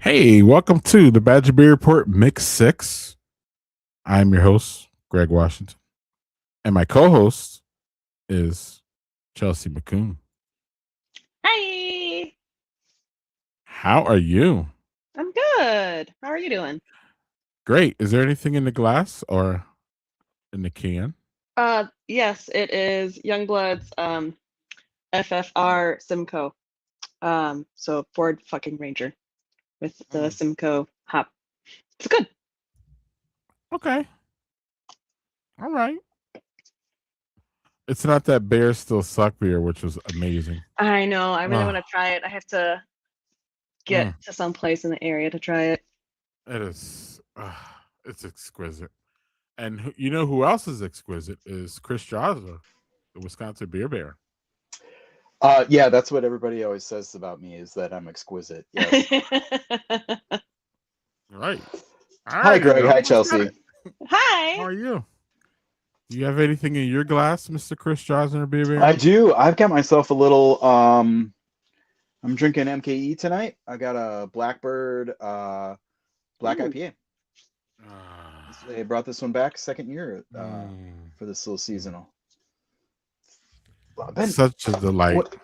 Hey, welcome to the Badger Beer Report Mix 6. I'm your host, Greg Washington, and my co host is Chelsea McCoon. Hi, How are you? I'm good. How are you doing? Great. Is there anything in the glass or in the can? Yes, it is Youngblood's FFR Simcoe. So Ford fucking Ranger with the Mm, Simcoe hop. It's good. okay. All right. It's not that Bears Still Suck beer, which was amazing. I know. I really want Oh, to try it. I have to get mm, to some place in the area to try it. it is. It's exquisite. And you know who else is exquisite is Chris Drosner, the Wisconsin Beer Bear. Yeah, that's what everybody always says about me is that I'm exquisite. Yes. Right. Hi, Alrighty, Greg. though. Hi, Let's get Chelsea. it. How Hi. are you? Do you have anything in your glass, Mr. Chris Drosner Beer I Bear? do. I've got myself a little. I'm drinking MKE tonight. I got a Blackbird Black Ooh. IPA. Ah, They brought this one back second year mm, for this little mm. seasonal. I've been Such a delight. what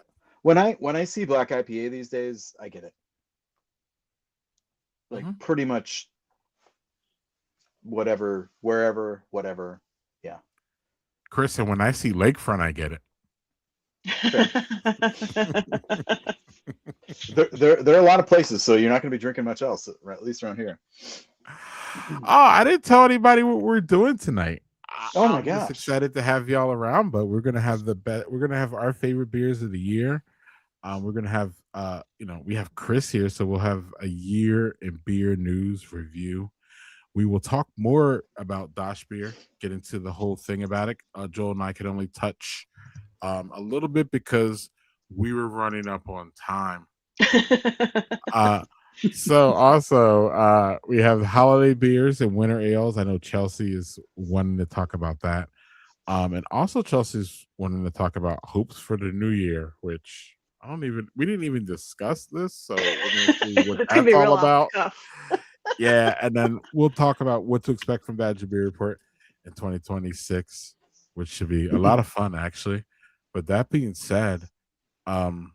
when I see Black IPA these days, I get it. Like Mhm. pretty much whatever, wherever, whatever. Yeah, Chris, and when I see lakefront, I get it. fair. There are a lot of places, so you're not going to be drinking much else, at least around here. Oh, I didn't tell anybody what we're doing tonight. Oh my I'm just gosh. excited to have y'all around, but we're gonna have we're gonna have our favorite beers of the year. We're gonna have we have Chris here, so we'll have a year in beer news review. We will talk more about Dachsbier, get into the whole thing about it. Joel and I could only touch a little bit because we were running up on time. Uh, so also we have holiday beers and winter ales. I know Chelsea is wanting to talk about that. And also Chelsea's wanting to talk about hopes for the new year, which we didn't even discuss this, so we're gonna see what It's gonna that's be all real off the about. cuff. Yeah, and then we'll talk about what to expect from Badger Beer Report in 2026, which should be a lot of fun actually. But that being said, um,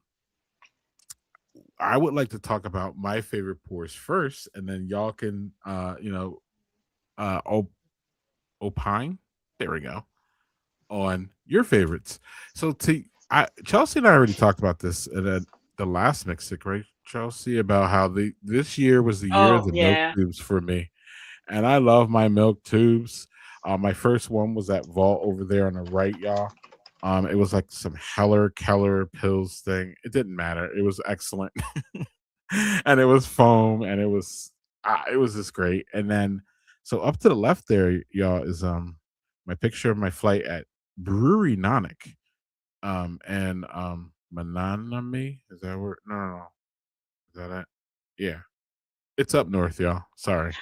I would like to talk about my favorite pours first, and then y'all can uh opine. There we go. On your favorites. So Chelsea and I already talked about this at the last Mexic, right? Chelsea, about how this year was the year of Oh the milk yeah. tubes for me, and I love my milk tubes. My first one was that vault over there on the right, y'all. It was like some Heller Keller pills thing. It didn't matter. It was excellent, and it was foam, and it was just great. And then so up to the left there, y'all, is my picture of my flight at Brewery Nanak, and Mananami. Is that where? No. Is that it? Yeah, it's up north, y'all. Sorry.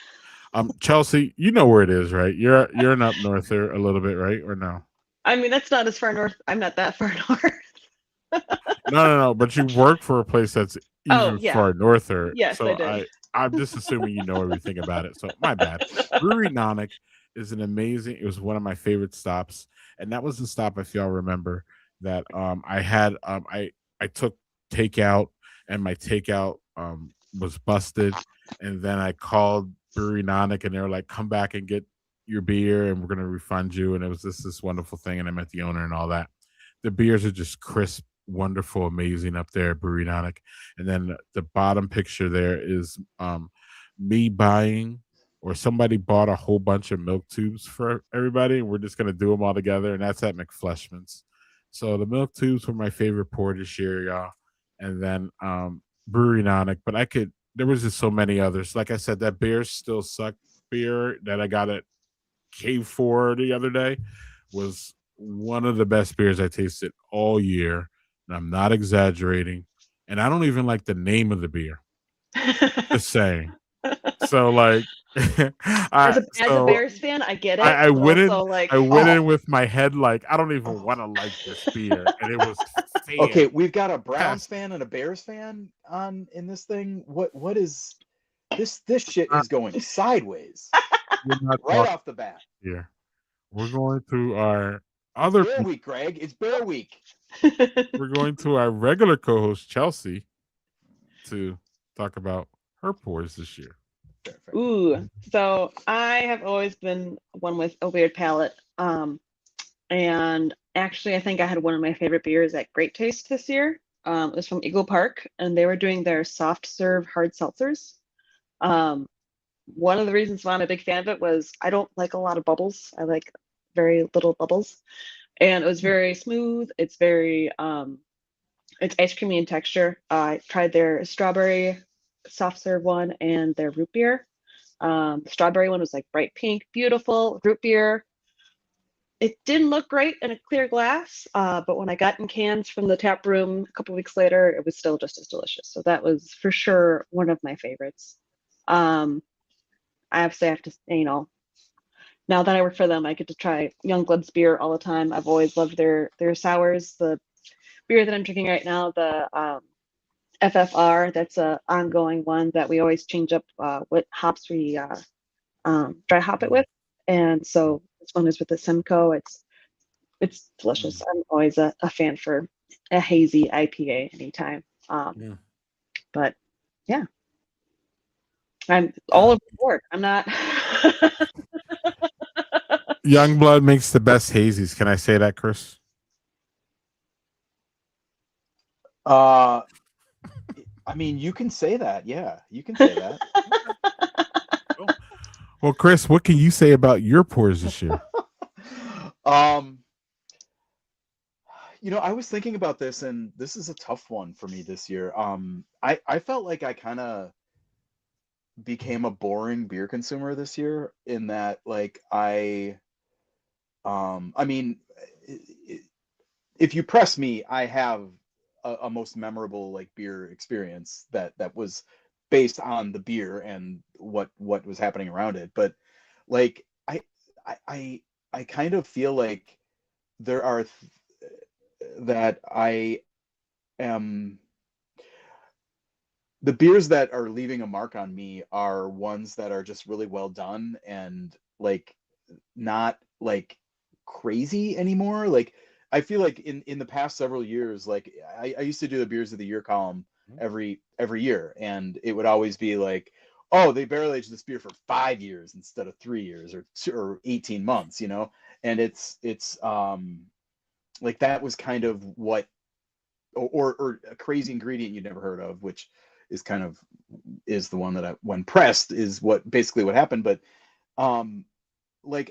Chelsea, you know where it is, right? You're an up norther a little bit, right? Or no? I mean, that's not as far north. I'm not that far north. No. But you work for a place that's Oh even yeah. far norther. Yes, I So did. I'm just assuming you know everything about it. So my bad. Brewery Nanak is an amazing. It was one of my favorite stops, and that was the stop, if y'all remember, that I had I took takeout, and my takeout was busted, and then I called Brewery Nanak, and they were like, "Come back and get your beer, and we're gonna refund you." And it was just this wonderful thing, and I met the owner and all that. The beers are just crisp, wonderful, amazing up there at Brewery Nanak. And then the bottom picture there is me buying, or somebody bought a whole bunch of milk tubes for everybody, and we're just gonna do them all together, and that's at McFleshman's. So the milk tubes were my favorite pour this year, y'all. And then Brewery Nanak, but there was just so many others. Like I said, that Bears Still Suck beer that I got at K4 the other day was one of the best beers I tasted all year. And I'm not exaggerating. And I don't even like the name of the beer. Just saying. So like As a as a so Bears fan, I get I, it, I but went in also like, I went Oh, in with my head like I don't even want oh. to like this beer. And it was Okay, we've got a Browns fantastic. fan and a Bears fan on in this thing. What is This shit is going sideways We're not right talking off the bat. here. We're going to our other. Bear week, Greg. It's bear week. We're going to our regular co-host Chelsea to talk about her pours this year. Fair. Ooh, so I have always been one with a weird palate. And actually, I think I had one of my favorite beers at Great Taste this year. It was from Eagle Park, and they were doing their soft serve hard seltzers. Um, one of the reasons why I'm a big fan of it was I don't like a lot of bubbles. I like very little bubbles, and it was very smooth. It's very it's ice creamy in texture. I tried their strawberry soft serve one and their root beer. The strawberry one was like bright pink, beautiful. Root beer, it didn't look great in a clear glass, but when I got in cans from the tap room a couple weeks later, it was still just as delicious. So that was for sure one of my favorites. Um, I obviously have to, now that I work for them, I get to try Youngbloods beer all the time. I've always loved their sours. The beer that I'm drinking right now, the FFR, that's a ongoing one that we always change up what hops we dry hop it with. And so this one is with the Simcoe. It's delicious. I'm always a fan for a hazy IPA anytime. But yeah, I'm all over the board. I'm not. Youngblood makes the best hazies. Can I say that, Chris? I mean, you can say that. Yeah, you can say that. Well, Chris, what can you say about your pours this year? I was thinking about this, and this is a tough one for me this year. I felt like I kind of became a boring beer consumer this year in that, like, I mean, if you press me, I have a most memorable like beer experience that was based on the beer and what was happening around it. But like, I kind of feel like there are that I am the beers that are leaving a mark on me are ones that are just really well done and like not like crazy anymore. Like I feel like in the past several years, like I used to do the beers of the year column every year, and it would always be like, oh, they barrel aged this beer for 5 years instead of 3 years or 18 months, and it's like that was kind of what or a crazy ingredient you'd never heard of, which is kind of is the one that when pressed is what basically what happened. But like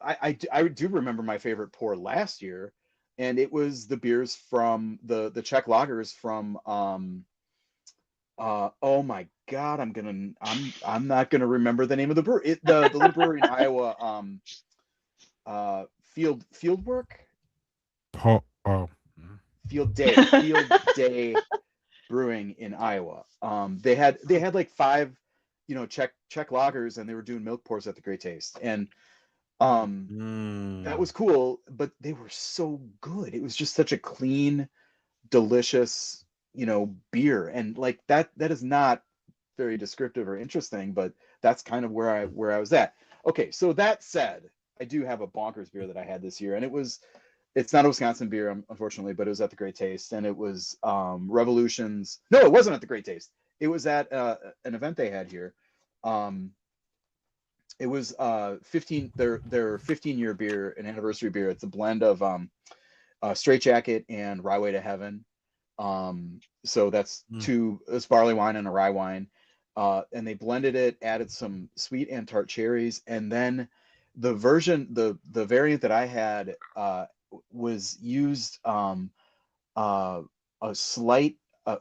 I do remember my favorite pour last year, and it was the beers from the Czech lagers from oh my god, I'm not gonna remember the name of the brewery. The little brewery in Iowa, Fieldwork. Field Day Brewing in Iowa. They had like 5, Czech lagers, and they were doing milk pours at the Great Taste, and that was cool. But they were so good. It was just such a clean, delicious, beer, and like that is not very descriptive or interesting, but that's kind of where I was at. Okay, so that said, I do have a bonkers beer that I had this year, and it's not a Wisconsin beer, unfortunately, but it was at the Great Taste, and it was Revolutions. No, it wasn't at the Great Taste. It was at an event they had here. It was 15 their 15-year beer, an anniversary beer. It's a blend of Straight Jacket and Rye Way to Heaven. So that's it's barley wine and a rye wine, and they blended it, added some sweet and tart cherries, and then the variant that I had was used a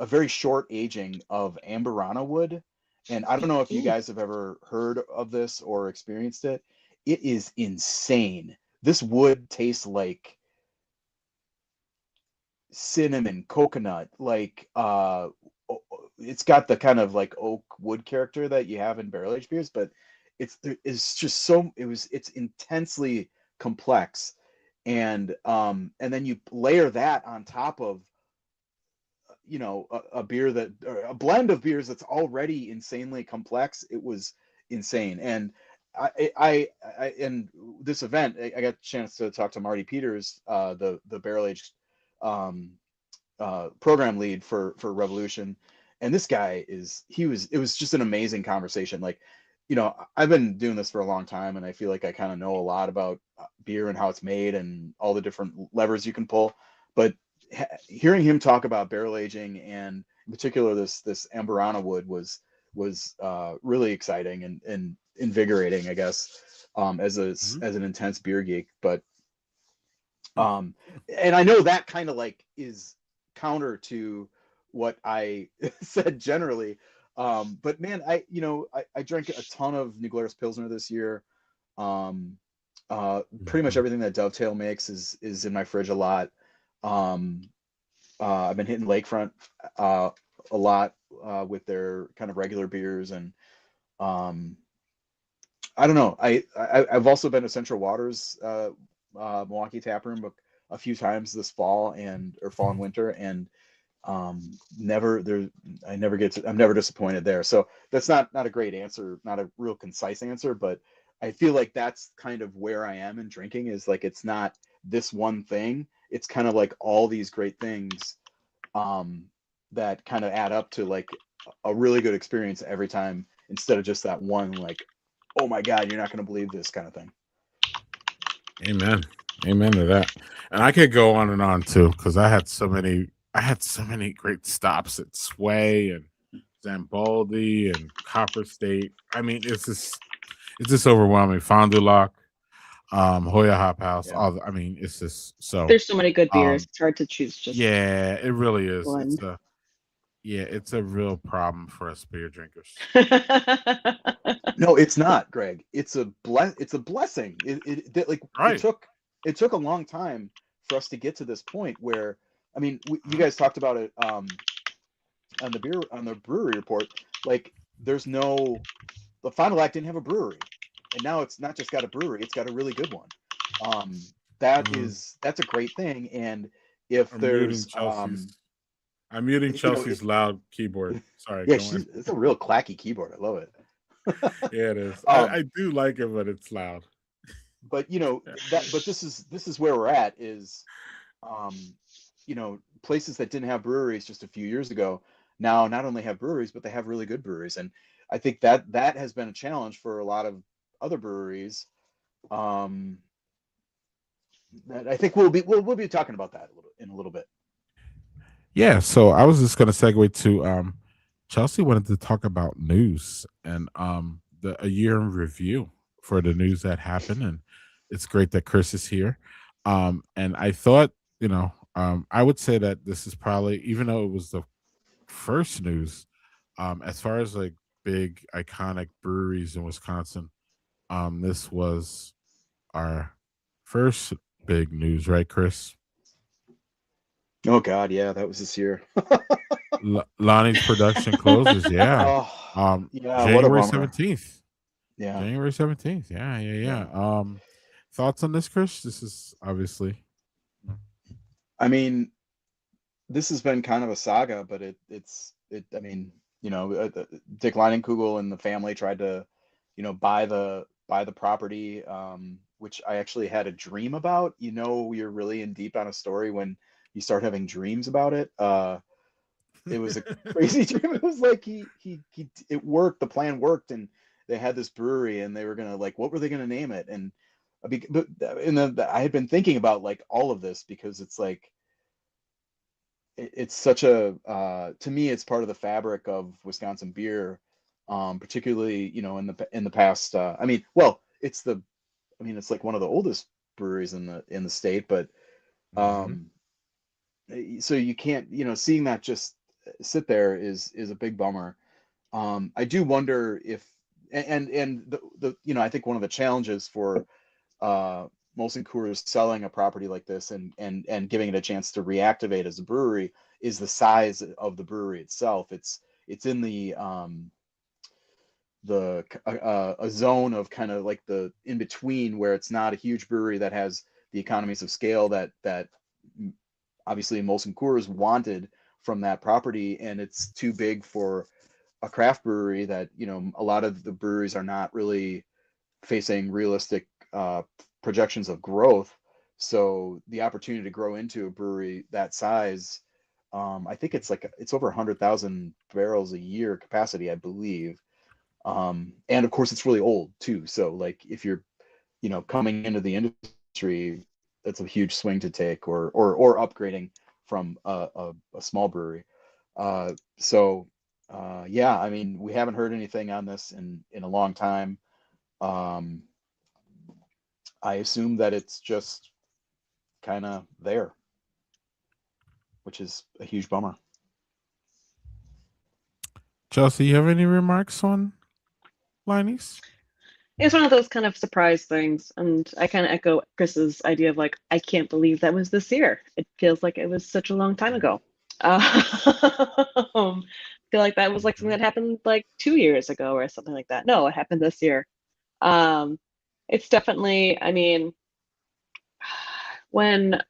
very short aging of Amburana wood. And I don't know if you guys have ever heard of this or experienced it. It is insane. This wood tastes like cinnamon, coconut, like it's got the kind of like oak wood character that you have in barrel aged beers, but it's just it's intensely complex. And then you layer that on top of you know, a beer that, or a blend of beers that's already insanely complex. It was insane. And in this event, I got a chance to talk to Marty Peters, the barrel aged um, program lead for Revolution. And this guy it was just an amazing conversation. Like, you know, I've been doing this for a long time, and I feel like I kind of know a lot about beer and how it's made and all the different levers you can pull. But hearing him talk about barrel aging, and in particular this Amburana wood, was really exciting and invigorating, I guess, Mhm. as an intense beer geek. But Mm. um, and I know that kind of like is counter to what I said generally. But man, I drank a ton of New Glarus Pilsner this year. Um, Pretty much Mhm. everything that Dovetail makes is in my fridge a lot. Um, I've been hitting Lakefront uh, a lot with their kind of regular beers, and um, I don't know. I've also been to Central Waters Milwaukee Tap Room a few times this fall or fall and winter, and never there. I'm never disappointed there. So that's not a great answer, not a real concise answer, but I feel like that's kind of where I am in drinking, is like it's not this one thing. It's kind of like all these great things um, that kind of add up to like a really good experience every time, instead of just that one like, oh my God, you're not going to believe this kind of thing. Amen. Amen to that. And I could go on and on too, because I had so many great stops at Sway and Zambaldi and Copper State. I mean, it's just overwhelming. Fond du Lac, Hoya Hop House, Yeah. all I mean, it's just so There's so many good beers. um It's hard to choose just yeah, it really is. one. It's a real problem for us beer drinkers. No, it's not, Greg. It's a blessing. Like Right. it took a long time for us to get to this point where, I mean, you Mhm. guys talked about it on the brewery report. Like, there's no the Final Act didn't have a brewery, and now it's not just got a brewery; it's got a really good one. Mhm. That's a great thing. And if I'm muting there's Chelsea's. I'm muting you know, Chelsea's loud keyboard. Sorry, yeah, go on. it's a real clacky keyboard. I love it. Yeah, it is. um, I do like it, but it's loud. but you know Yeah. but this is where we're at, is um, places that didn't have breweries just a few years ago now not only have breweries, but they have really good breweries. And I think that has been a challenge for a lot of other breweries. Um, that I think we'll be talking about that in a little bit. Yeah, so I was just gonna segue to Chelsea wanted to talk about news and the a year in review for the news that happened, and it's great that Chris is here. And I thought, I would say that this is probably, even though it was the first news, as far as like big iconic breweries in Wisconsin, this was our first big news, right, Chris? Oh God, yeah, that was this year. Lonnie's production closes, yeah. Oh, yeah, what a January bummer. 17th. Yeah, January 17th. Yeah, yeah, yeah. yeah. Thoughts on this, Chris? This is obviously I mean, this has been kind of a saga, but I mean, Dick Leinenkugel and the family tried to, buy the property, which I actually had a dream about. You're really in deep on a story when you start having dreams about it. It was a crazy dream. It was like it worked. The plan worked, and they had this brewery, and they were gonna like, what were they gonna name it? And but and I had been thinking about like all of this, because it's like it's such a to me it's part of the fabric of Wisconsin beer, particularly in the past. I mean, well, it's like one of the oldest breweries in the state, but Mhm. um, so you can't, seeing that just sit there is a big bummer. I do wonder if, and I think one of the challenges for uh, Molson Coors selling a property like this, and giving it a chance to reactivate as a brewery, is the size of the brewery itself. It's in a zone of kind of like the in between, where it's not a huge brewery that has the economies of scale that obviously Molson Coors wanted from that property, and it's too big for a craft brewery. That, you know, a lot of the breweries are not really facing realistic projections of growth. So the opportunity to grow into a brewery that size, I think it's over 100,000 barrels a year capacity, I believe. And of course, it's really old too. So like if you're, you know, coming into the industry, that's a huge swing to take, or upgrading from a small brewery. Yeah, I mean, we haven't heard anything on this in a long time. Um, I assume that it's just kind of there, which is a huge bummer. Chelsea, you have any remarks on Liney's? It's one of those kind of surprise things, and I kind of echo Chris's idea of like, I can't believe that was this year. It feels like it was such a long time ago. I feel like that was like something that happened like 2 years ago or something like that. No, it happened this year. Um, it's definitely, I mean, when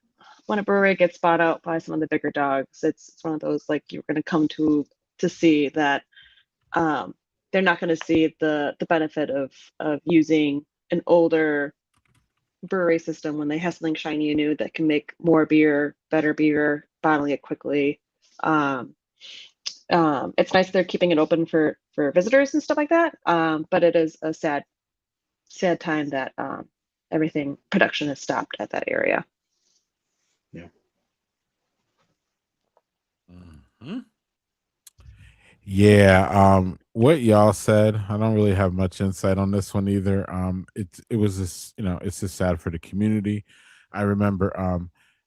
when a brewery gets bought out by some of the bigger dogs, it's one of those like you're going to come to see that um, they're not going to see the benefit of using an older brewery system when they have something shiny and new that can make more beer, better beer, bottling it quickly. Um, it's nice they're keeping it open for visitors and stuff like that. But it is a sad time that everything production has stopped at that area. Yeah. Mm-hmm. Yeah, what y'all said, I don't really have much insight on this one either. It was this, you know, it's just sad for the community. I remember,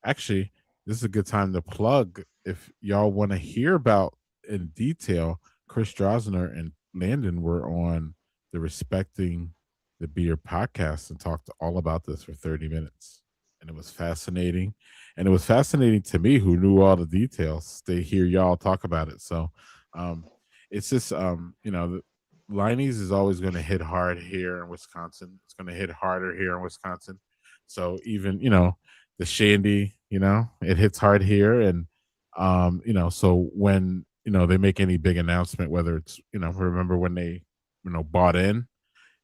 actually, this is a good time to plug if y'all want to hear about in detail. Chris Drosner and Landon were on the Respecting the Beer podcast and talked all about this for 30 minutes, and it was fascinating. And it was fascinating to me, who knew all the details, to hear y'all talk about it. So um, it's just you know, Liney's is always going to hit hard here in Wisconsin. It's going to hit harder here in Wisconsin. So even, you know, the Shandy, you know, it hits hard here, and you know, so when, you know, they make any big announcement, whether it's, you know, remember when they, you know, bought in,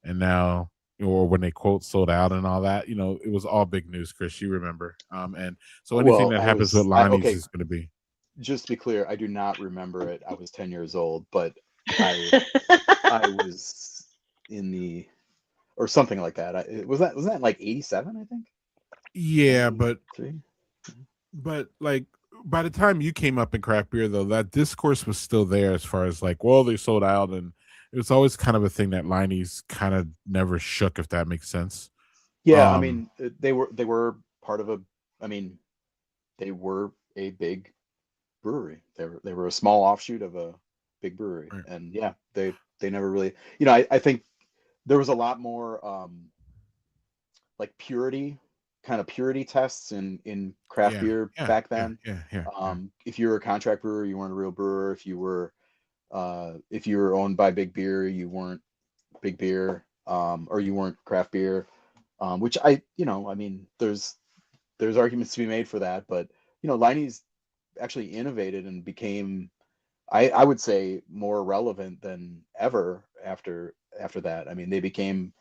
and now, or when they quote sold out and all that, you know, it was all big news, Chris. You remember, and so anything Well, that happens with Lonnie's okay, is going to be. just to be clear, I do not remember it. I was 10 years old, but I I was in the, or something like that. Was that like 87, I think? Yeah, 93? but like by the time you came up in craft beer, though, that discourse was still there as far as like, well, they sold out, and it was always kind of a thing that Liney's kind of never shook, if that makes sense. Yeah, I Um, mean, they were part of a, I mean, they were a big brewery. They were a small offshoot of a big brewery. right. And yeah, they never really, you know, I think there was a lot more like purity tests in craft Yeah, beer yeah, back yeah, then. yeah, yeah, yeah. If you were a contract brewer, you weren't a real brewer. If you were owned by Big Beer, you weren't Big Beer, or you weren't craft beer. Which you know, I mean, there's arguments to be made for that, but you know, Liney's actually innovated and became, I would say, more relevant than ever after that. I mean, they became,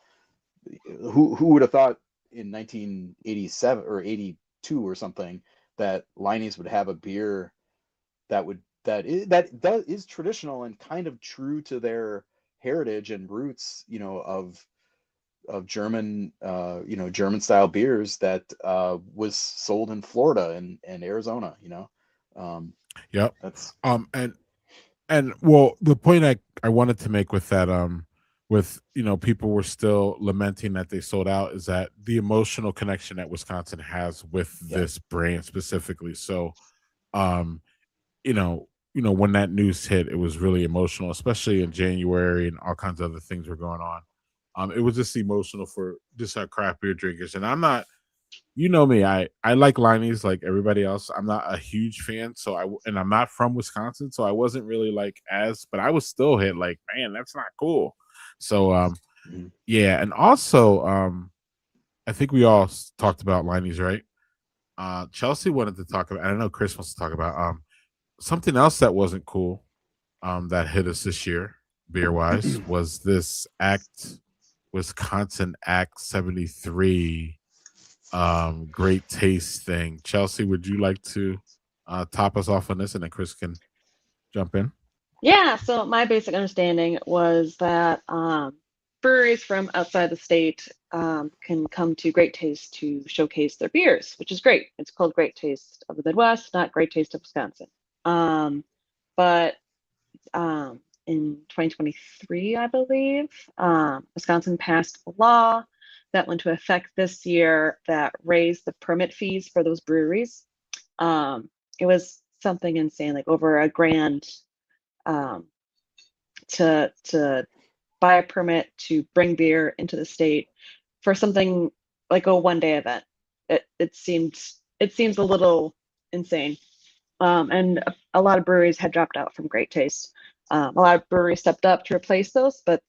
who would have thought in 1987 or 82 or something that Liney's would have a beer that is traditional and kind of true to their heritage and roots, you know, of German, you know, German style beers that was sold in Florida and Arizona, you know. Um, Yep. that's And well, the point I wanted to make with that, with, you know, people were still lamenting that they sold out, is that the emotional connection that Wisconsin has with Yep. this brand specifically. So um you know, when that news hit, it was really emotional, especially in January, and all kinds of other things were going on. It was just emotional for just our craft beer drinkers. And I'm not, you know me, I like Liney's like everybody else. I'm not a huge fan, so and I'm not from Wisconsin, so I wasn't really like as, but I was still hit like, man, that's not cool. So Mhm. yeah, and also I think we all talked about Liney's, right? Chelsea wanted to talk about, and I know Chris wants to talk about something else that wasn't cool, that hit us this year, beer wise, was this Wisconsin Act 73 great taste thing. Chelsea, would you like to top us off on this, and then Chris can jump in? Yeah, so my basic understanding was that breweries from outside the state can come to Great Taste to showcase their beers, which is great. It's called Great Taste of the Midwest, not Great Taste of Wisconsin. But in 2023, I believe, Wisconsin passed a law that went into effect this year that raised the permit fees for those breweries. It was something insane, like over a grand um, to buy a permit to bring beer into the state for something like a 1 day event. It seems a little insane. And a lot of breweries had dropped out from Great Taste. A lot of breweries stepped up to replace those, but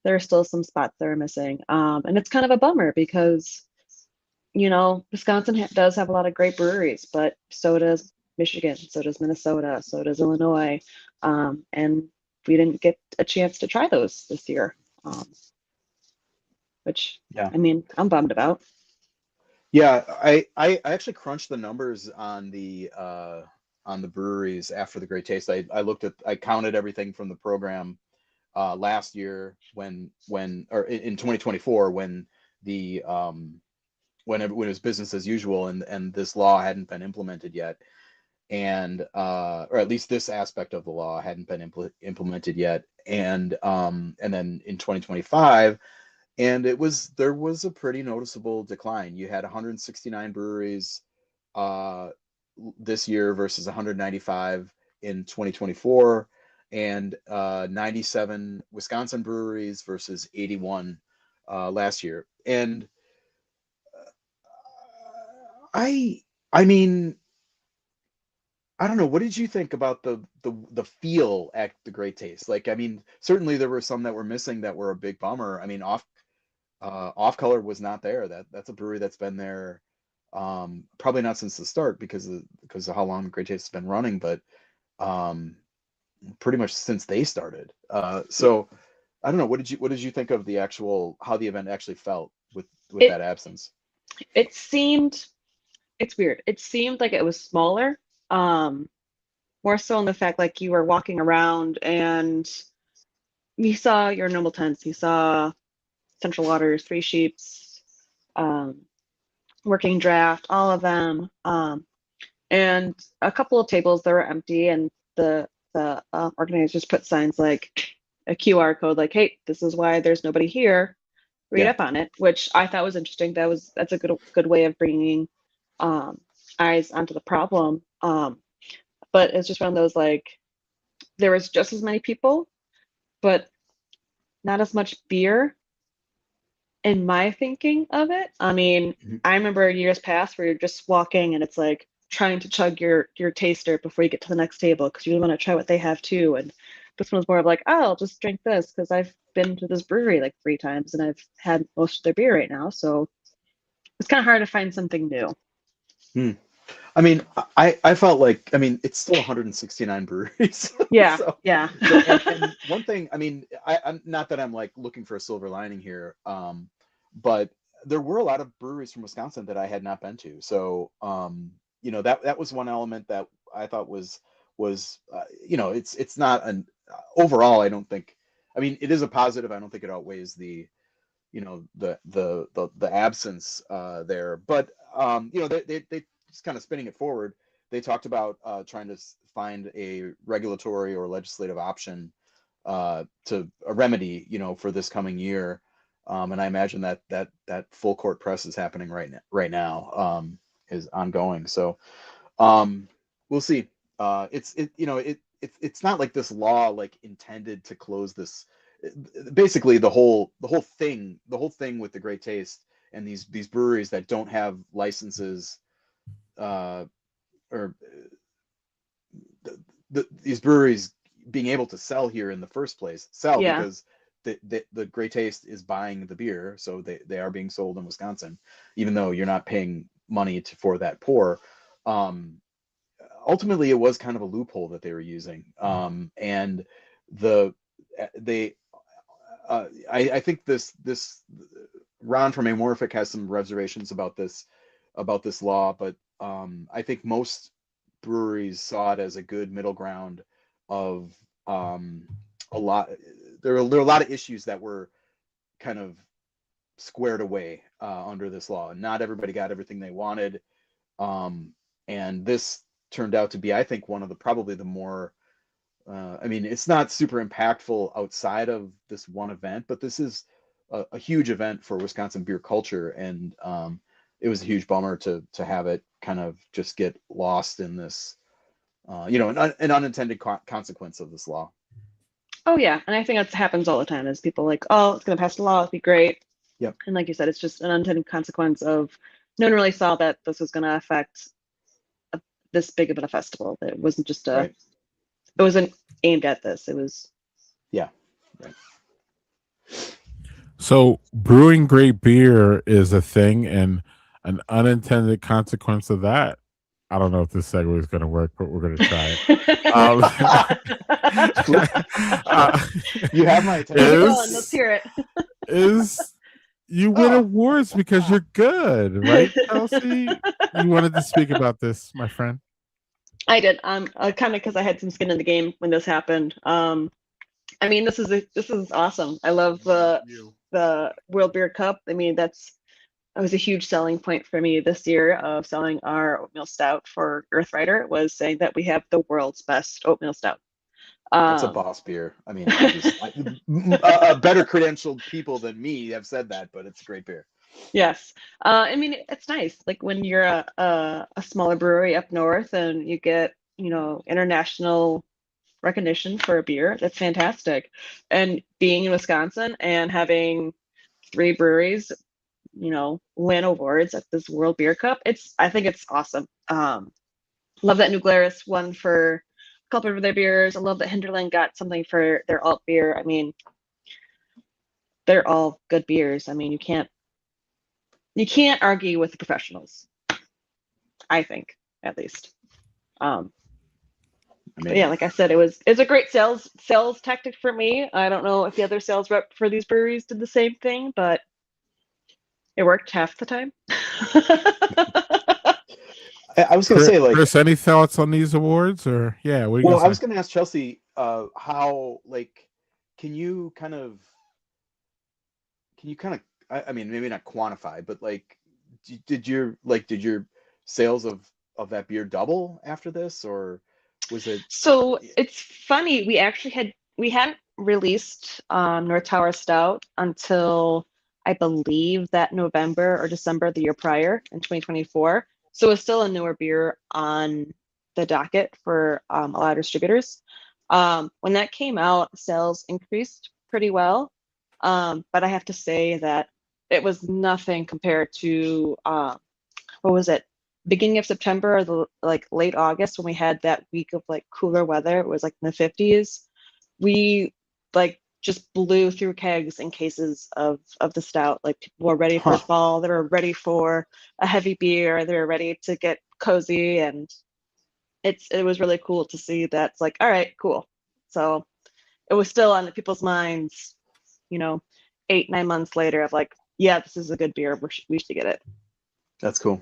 there are still some spots that are missing. And it's kind of a bummer because, Wisconsin does have a lot of great breweries, but so does Michigan, so does Minnesota, so does Illinois. And we didn't get a chance to try those this year, which, Yeah. I mean, I'm bummed about. Yeah, I actually crunched the numbers on the breweries after the Great Taste. I counted everything from the program last year or in 2024 when the when it was business as usual and this law hadn't been implemented yet, and or at least this aspect of the law hadn't been implemented yet, and then in 2025, and there was a pretty noticeable decline. You had 169 breweries this year versus 195 in 2024, and 97 Wisconsin breweries versus 81 last year. And I mean, I don't know. What did you think about the feel at the Great Taste? Like, I mean, certainly there were some that were missing that were a big bummer. I mean, Off Color was not there. That's a brewery that's been there, probably not since the start because of how long Great Taste has been running, but um, pretty much since they started. So I don't know. What did you think of the actual how the event actually felt with It that absence? it seemed it's weird. It seemed like it was smaller, um, more so in the fact like you were walking around and you saw your normal tents. You saw Central Waters, Three Sheeps, um, Working Draft, all of them, and a couple of tables that were empty, and the organizers put signs like a QR code, like, "Hey, this is why there's nobody here. Read Yeah, up on it," which I thought was interesting. That's a good way of bringing um, eyes onto the problem. But it's just one of those like there was just as many people, but not as much beer in my thinking of it. I mean, mhm. I remember years past where you're just walking and it's like trying to chug your taster before you get to the next table because you want to try what they have too. And this one's more of like, oh, I'll just drink this because I've been to this brewery like 3 times and I've had most of their beer right now. So it's kind of hard to find something new. Hmm. I mean, I felt like, I mean, it's still 169 breweries. Yeah, So yeah. and one thing, I mean, I'm not that I'm like looking for a silver lining here, but there were a lot of breweries from Wisconsin that I had not been to. So that was one element that I thought was it's not an overall, I don't think, I mean, it is a positive. I don't think it outweighs the absence there, but they just kind of spinning it forward. They talked about trying to find a regulatory or legislative option to a remedy, for this coming year, and I imagine that full court press is happening right now, is ongoing. So we'll see. It's not like this law like intended to close this. Basically, the whole thing with the Great Taste and these breweries that don't have licenses, uh, or these breweries being able to sell here in the first place, sell Yeah. because the Great Taste is buying the beer, so they are being sold in Wisconsin, even though you're not paying money for that pour. Um, ultimately it was kind of a loophole that they were using. And the they I think this Ron from Amorphic has some reservations about this law, but I think most breweries saw it as a good middle ground of a lot. There are a lot of issues that were kind of squared away under this law, and not everybody got everything they wanted. And this turned out to be, I think, one of the probably the more I mean, it's not super impactful outside of this one event, but this is a huge event for Wisconsin beer culture, and it was a huge bummer to have it kind of just get lost in this, an unintended consequence of this law. Oh yeah, and I think that happens all the time. Is people like, oh, it's gonna pass the law, it'll be great. Yep. And like you said, it's just an unintended consequence of no one really saw that this was gonna affect this big of a festival. It wasn't just a. Right. It wasn't aimed at this. It was. Yeah. Right. So brewing great beer is a thing, and an unintended consequence of that. I don't know if this segue is going to work, but we're going to try it. You have my attention. Let's hear it. Is you win awards because you're good, right, Chelsea? You wanted to speak about this, my friend. I did. Kind of because I had some skin in the game when this happened. I mean, this is awesome. I love the World Beer Cup. I mean, that was a huge selling point for me this year of selling our oatmeal stout for Earth Rider, was saying that we have the world's best oatmeal stout. That's a boss beer. I mean, better credentialed people than me have said that, but it's a great beer. Yes. I mean, it's nice. Like when you're a smaller brewery up north and you get, international recognition for a beer, that's fantastic. And being in Wisconsin and having 3 breweries, win awards at this World Beer Cup, I think it's awesome. Love that New Glarus won for a couple of their beers. I love that Hinterland got something for their alt beer. I mean, they're all good beers. I mean, you can't argue with the professionals, I think, at least. But yeah, like I said, it's a great sales tactic for me. I don't know if the other sales rep for these breweries did the same thing, but it worked half the time. I was going to say, like, Chris, any thoughts on these awards, or yeah? What I was going to ask Chelsea, how, like, can you kind of, I mean, maybe not quantify, but like, did your sales of that beer double after this, or was it? So it's funny. We hadn't released North Tower Stout until I believe that November or December the year prior in 2024. So it's still a newer beer on the docket for a lot of distributors. When that came out, sales increased pretty well. But I have to say that it was nothing compared to what was it? Beginning of September or late August, when we had that week of like cooler weather. It was like in the 50s. We just blew through kegs and cases of the stout. Like people were ready for fall. They were ready for a heavy beer. They were ready to get cozy, and it was really cool to see that. It's like, all right, cool. So it was still on people's minds, 8-9 months later, of like, yeah, this is a good beer. We should get it. That's cool.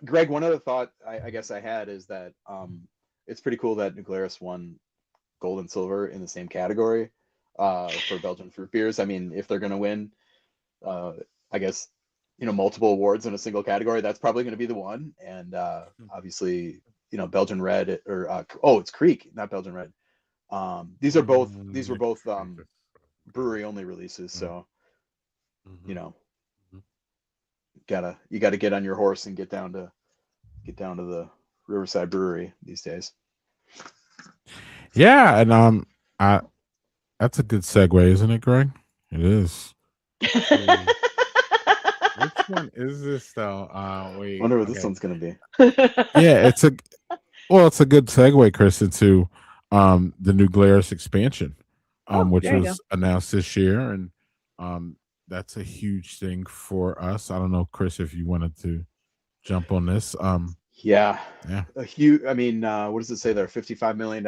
Greg, one other thought I guess I had is that it's pretty cool that New Glarus won gold and silver in the same category for Belgian fruit beers. I mean, if they're going to win, I guess, multiple awards in a single category, that's probably going to be the one. And obviously, Belgian Red or it's Creek, not Belgian Red. These were both brewery only releases, so you gotta get on your horse and get down to the Riverside Brewery these days. Yeah, and that's a good segue, isn't it, Greg? It is. Which one is this though? Wait. Wonder what this one's gonna be. Yeah, it's a good segue, Chris, into the New Glarus expansion, which was announced this year, and that's a huge thing for us. I don't know, Chris, if you wanted to jump on this. Yeah. Yeah. A huge, I mean, what does it say there? $55 million.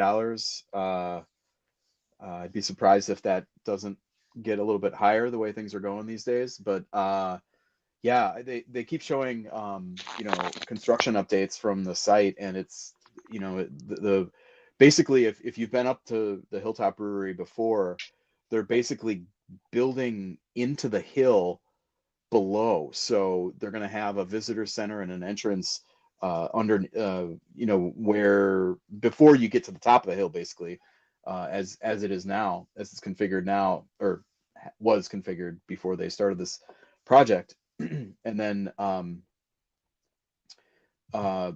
I'd be surprised if that doesn't get a little bit higher the way things are going these days. But yeah, they keep showing construction updates from the site, and it's the basically if you've been up to the Hilltop Brewery before, they're basically building into the hill below. So they're going to have a visitor center and an entrance under, where before you get to the top of the hill, basically, as it is now, as it's configured now, or was configured before they started this project. And then, uh,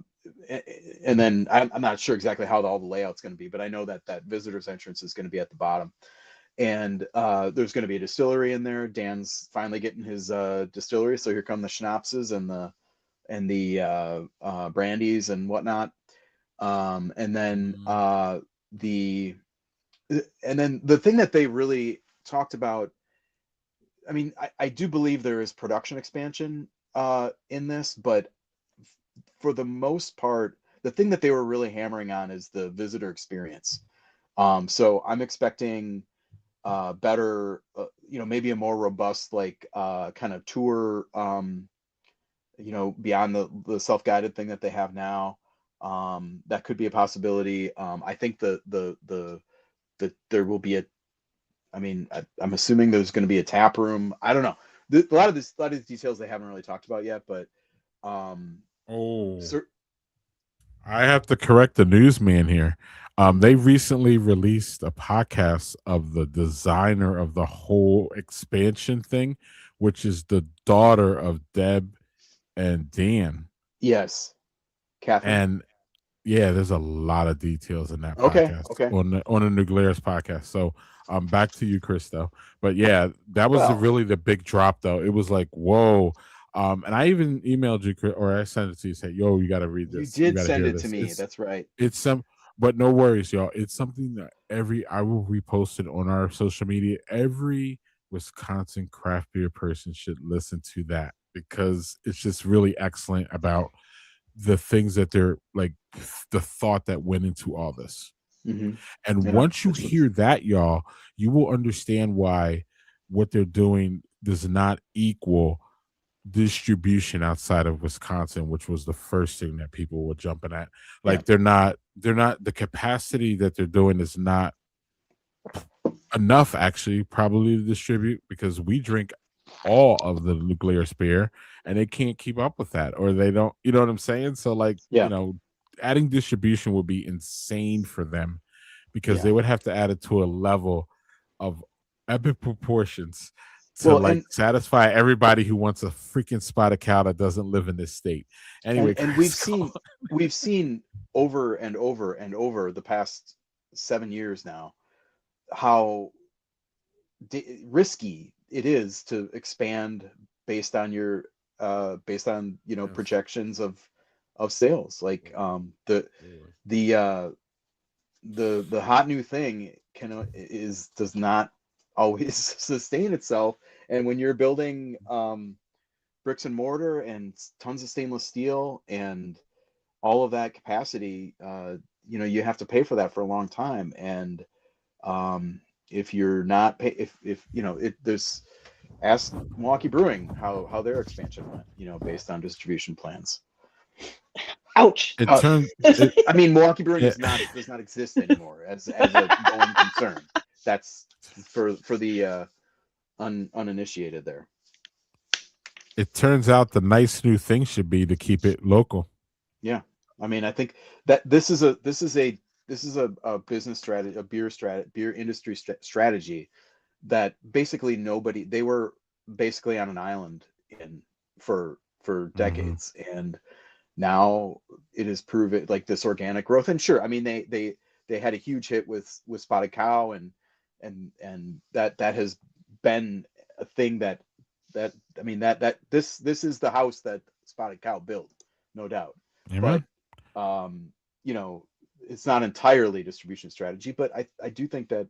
and then I'm not sure exactly how all the layout's going to be, but I know that that visitor's entrance is going to be at the bottom. And there's going to be a distillery in there. Dan's finally getting his distillery, so here come the schnapses and the brandies and whatnot. And then the thing that they really talked about. I mean, I do believe there is production expansion in this, but for the most part, the thing that they were really hammering on is the visitor experience. So I'm expecting better, maybe a more robust, like kind of tour, beyond the self-guided thing that they have now. That could be a possibility. I think the there will be I mean, I'm assuming there's going to be a tap room. I don't know. A lot of these details they haven't really talked about yet, but Oh, cer- I have to correct the newsman here. They recently released a podcast of the designer of the whole expansion thing, which is the daughter of Deb and Dan. yes, Catherine. And yeah, there's a lot of details in that Okay, podcast okay. on the Nuclear's podcast. So back to you, Christo. But yeah, that was Well, really the big drop though. It was like, whoa. And I even emailed you or I sent it to you, say, yo, you gotta read you this. You did gotta send hear it to this. me. That's right. It's some but no worries, y'all. It's something that I will repost it on our social media. Every Wisconsin craft beer person should listen to that because it's just really excellent about the things that they're like, the thought that went into all this. Hmm. And Yeah, once you hear that, y'all, you will understand why what they're doing does not equal distribution outside of Wisconsin, which was the first thing that people were jumping at. yeah, Like they're not the capacity that they're doing is not enough actually probably to distribute because we drink all of the nuclear spear and they can't keep up with that or they don't, you know what I'm saying? So like, yeah, adding distribution would be insane for them because yeah. they would have to add it to a level of epic proportions to Well, like satisfy everybody who wants a freaking spotted cow that doesn't live in this state. Anyway, and we've Chris, go seen we've seen over and over and over the past 7 years now how risky it is to expand based on your based on yes. projections of sales. Like the uh the hot new thing does not always sustain itself. And when you're building bricks and mortar and tons of stainless steel and all of that capacity, you have to pay for that for a long time. And if you're not pay if there's ask Milwaukee Brewing how their expansion went, based on distribution plans. Ouch. it turned it, I mean, Milwaukee Brewing it does not exist anymore as a going concern. That's for the uninitiated there. it turns out the nice new thing should be to keep it local. Yeah, I mean, I think that this is a business strategy, a beer industry strategy that basically nobody they were basically on an island in for Mhm. decades, and now it is proven like this organic growth. And sure, I mean they had a huge hit with Spotted Cow, and that has been a thing that I mean this is the house that Spotted Cow built, no doubt. But Amen. um, it's not entirely distribution strategy, but I do think that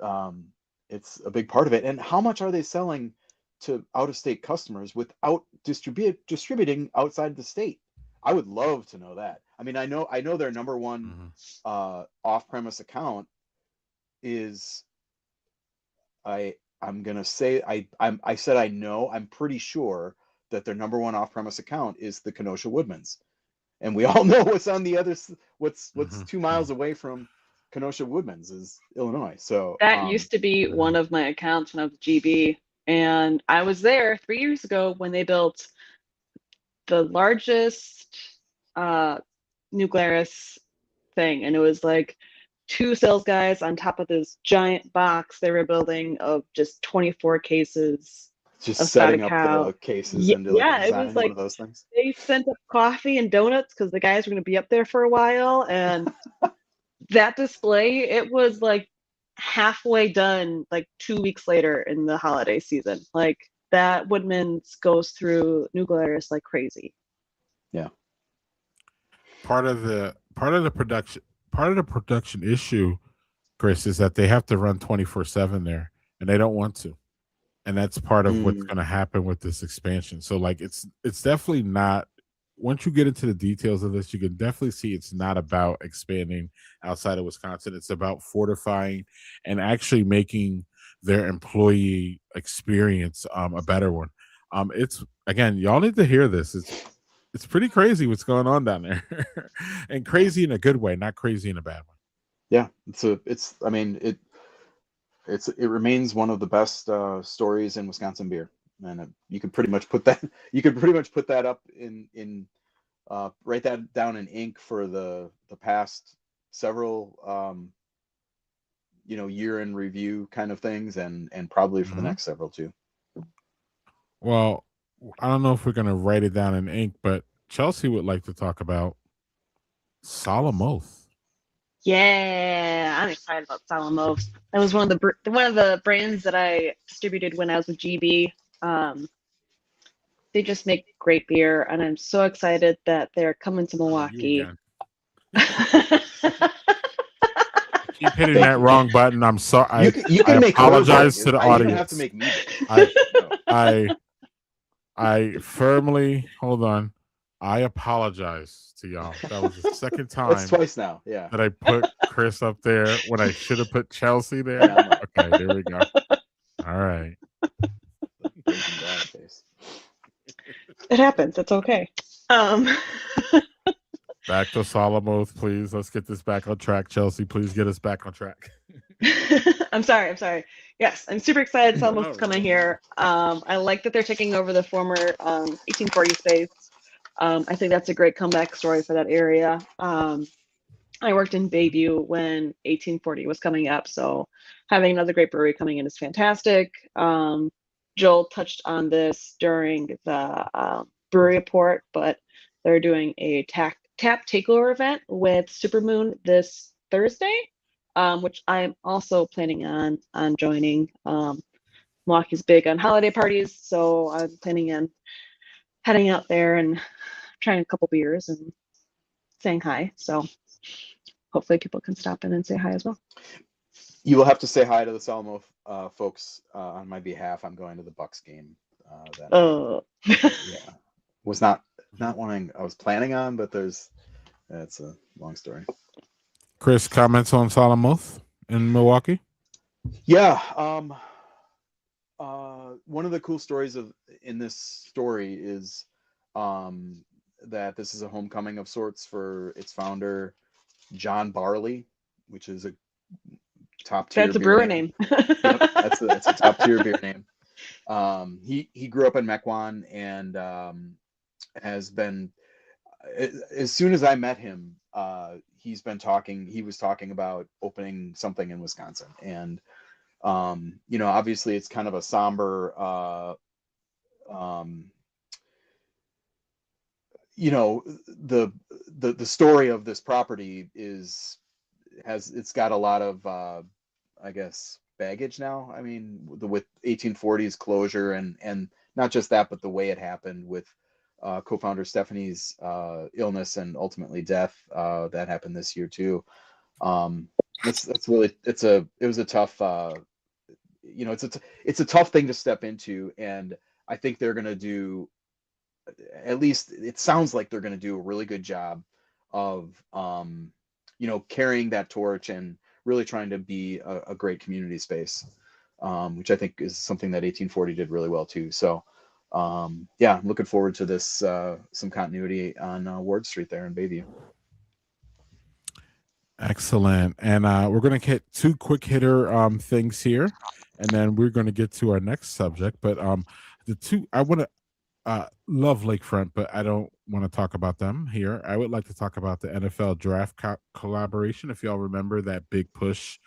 um, it's a big part of it. And how much are they selling to out of state customers without distributing outside the state? I would love to know that. I mean, I know their number one off-premise account is I'm gonna say I said I know, I'm pretty sure that their number one off-premise account is the Kenosha Woodmans, and we all know what's on the other what's 2 miles away from Kenosha Woodmans is Illinois. So That used to be one of my accounts when I was GB, and I was there 3 years ago when they built the largest uh, New Glarus thing, and it was like two sales guys on top of this giant box they were building of just 24 cases just of setting spotted up cow. the cases into like a Yeah, it was design, one like of those things. they sent up coffee and donuts because the guys were going to be up there for a while, and that display, it was like halfway done like 2 weeks later in the holiday season. Like that Woodman's goes through New Glarus like crazy. Yeah. Part of the production issue, Chris, is that they have to run 24/7 there, and they don't want to. And that's part of what's Mm. going to happen with this expansion. So like it's definitely not, once you get into the details of this, you can definitely see it's not about expanding outside of Wisconsin. It's about fortifying and actually making their employee experience a better one. It's, again, y'all need to hear this. It's pretty crazy what's going on down there. And crazy in a good way, not crazy in a bad one. Yeah, I mean, it remains one of the best stories in Wisconsin beer, and you could pretty much put that up in write that down in ink for the past several year in review kind of things, and probably for the Mhm. next several too. Well, I don't know if we're going to write it down in ink, but Chelsea would like to talk about Solemn Oath. Yeah, I'm excited about Solemn Oath. That was one of the brands that I distributed when I was with GB. Um, they just make great beer, and I'm so excited that they're coming to You Milwaukee. again. Keep hitting Thank that you. wrong button. I'm sorry. You I can make her apologize big. to the You don't have to audience. make me big. I No. I firmly, hold on. I apologize to y'all. That was the second That's time twice now. Yeah. that I put Chris up there when I should have put Chelsea there. Yeah, I'm like, Okay, there we go. All right. Breaking Bad face. It happens. It's okay. Um, Back to Solemn Oath, please. Let's get this back on track. Chelsea, please get us back on track. I'm sorry. I'm sorry. Yes, I'm super excited. No, Solemn no, Oath is coming no. here. I like that they're taking over the former 1840 space. I think that's a great comeback story for that area. I worked in Bayview when 1840 was coming up, so having another great brewery coming in is fantastic. Joel touched on this during the brewery report, but they're doing a tap takeover event with Supermoon this Thursday, which I'm also planning on joining. Milwaukee's big on holiday parties, so I'm planning on heading out there and trying a couple beers and saying hi. So hopefully people can stop in and say hi as well. You will have to say hi to the Salmo folks on my behalf. I'm going to the Bucks game that night. Oh, Yeah, was not one I was planning on, but that's a long story. Chris, comments on Solemn Oath in Milwaukee? Yeah, one of the cool stories in this story is that this is a homecoming of sorts for its founder, John Barley, which is a top tier that's a beer brewer name. name. Yep, that's a top tier beer name. He grew up in Mequon and has been, as soon as I met him, he was talking about opening something in Wisconsin. And obviously it's kind of a somber the story of this property it's got a lot of I guess baggage now. I mean, with 1840s closure and not just that, but the way it happened with co-founder Stephanie's illness and ultimately death that happened this year too. That's really it was a tough it's a tough thing to step into, and I think they're going to do at least it sounds like they're going to do a really good job of carrying that torch and really trying to be a great community space, which I think is something that 1840 did really well too. So yeah, I'm looking forward to this, some continuity on Ward Street there in Bayview. Excellent. And we're going to get two quick hitter things here, and then we're going to get to our next subject. But the two, I want to love Lakefront, but I don't want to talk about them here. I would like to talk about the NFL draft collaboration. If y'all remember that big push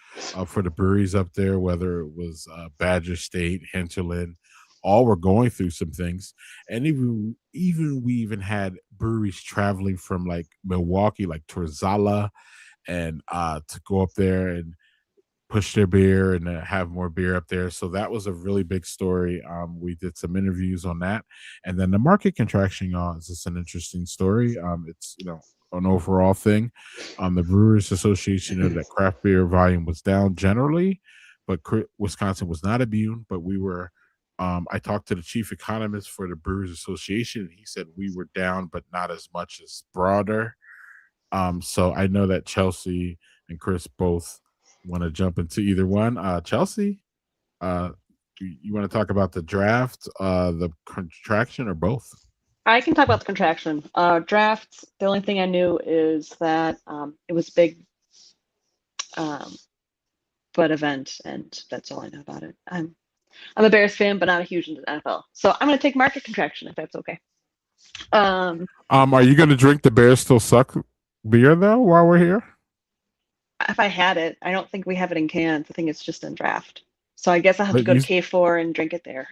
for the breweries up there, whether it was Badger State, Hinterland, all were going through some things, and even we even had breweries traveling from like Milwaukee, like Torzala, and to go up there and push their beer and have more beer up there. So that was a really big story. We did some interviews on that, and then the market contraction, y'all, is just an interesting story. It's an overall thing. The Brewers Association noted that craft beer volume was down generally, but Wisconsin was not immune. But we were. I talked to the chief economist for the Brewers Association, and he said we were down, but not as much as broader. So I know that Chelsea and Chris both want to jump into either one. Chelsea, you want to talk about the draft, the contraction, or both? I can talk about the contraction. Drafts, the only thing I knew is that it was big foot event, and that's all I know about it. I'm a Bears fan, but not a huge into the NFL. So I'm going to take market contraction if that's okay. Are you going to drink the Bears Still Suck beer though while we're here? If I had it, I don't think we have it in cans. I think it's just in draft. So I guess I'll have to But go to K4 and drink it there.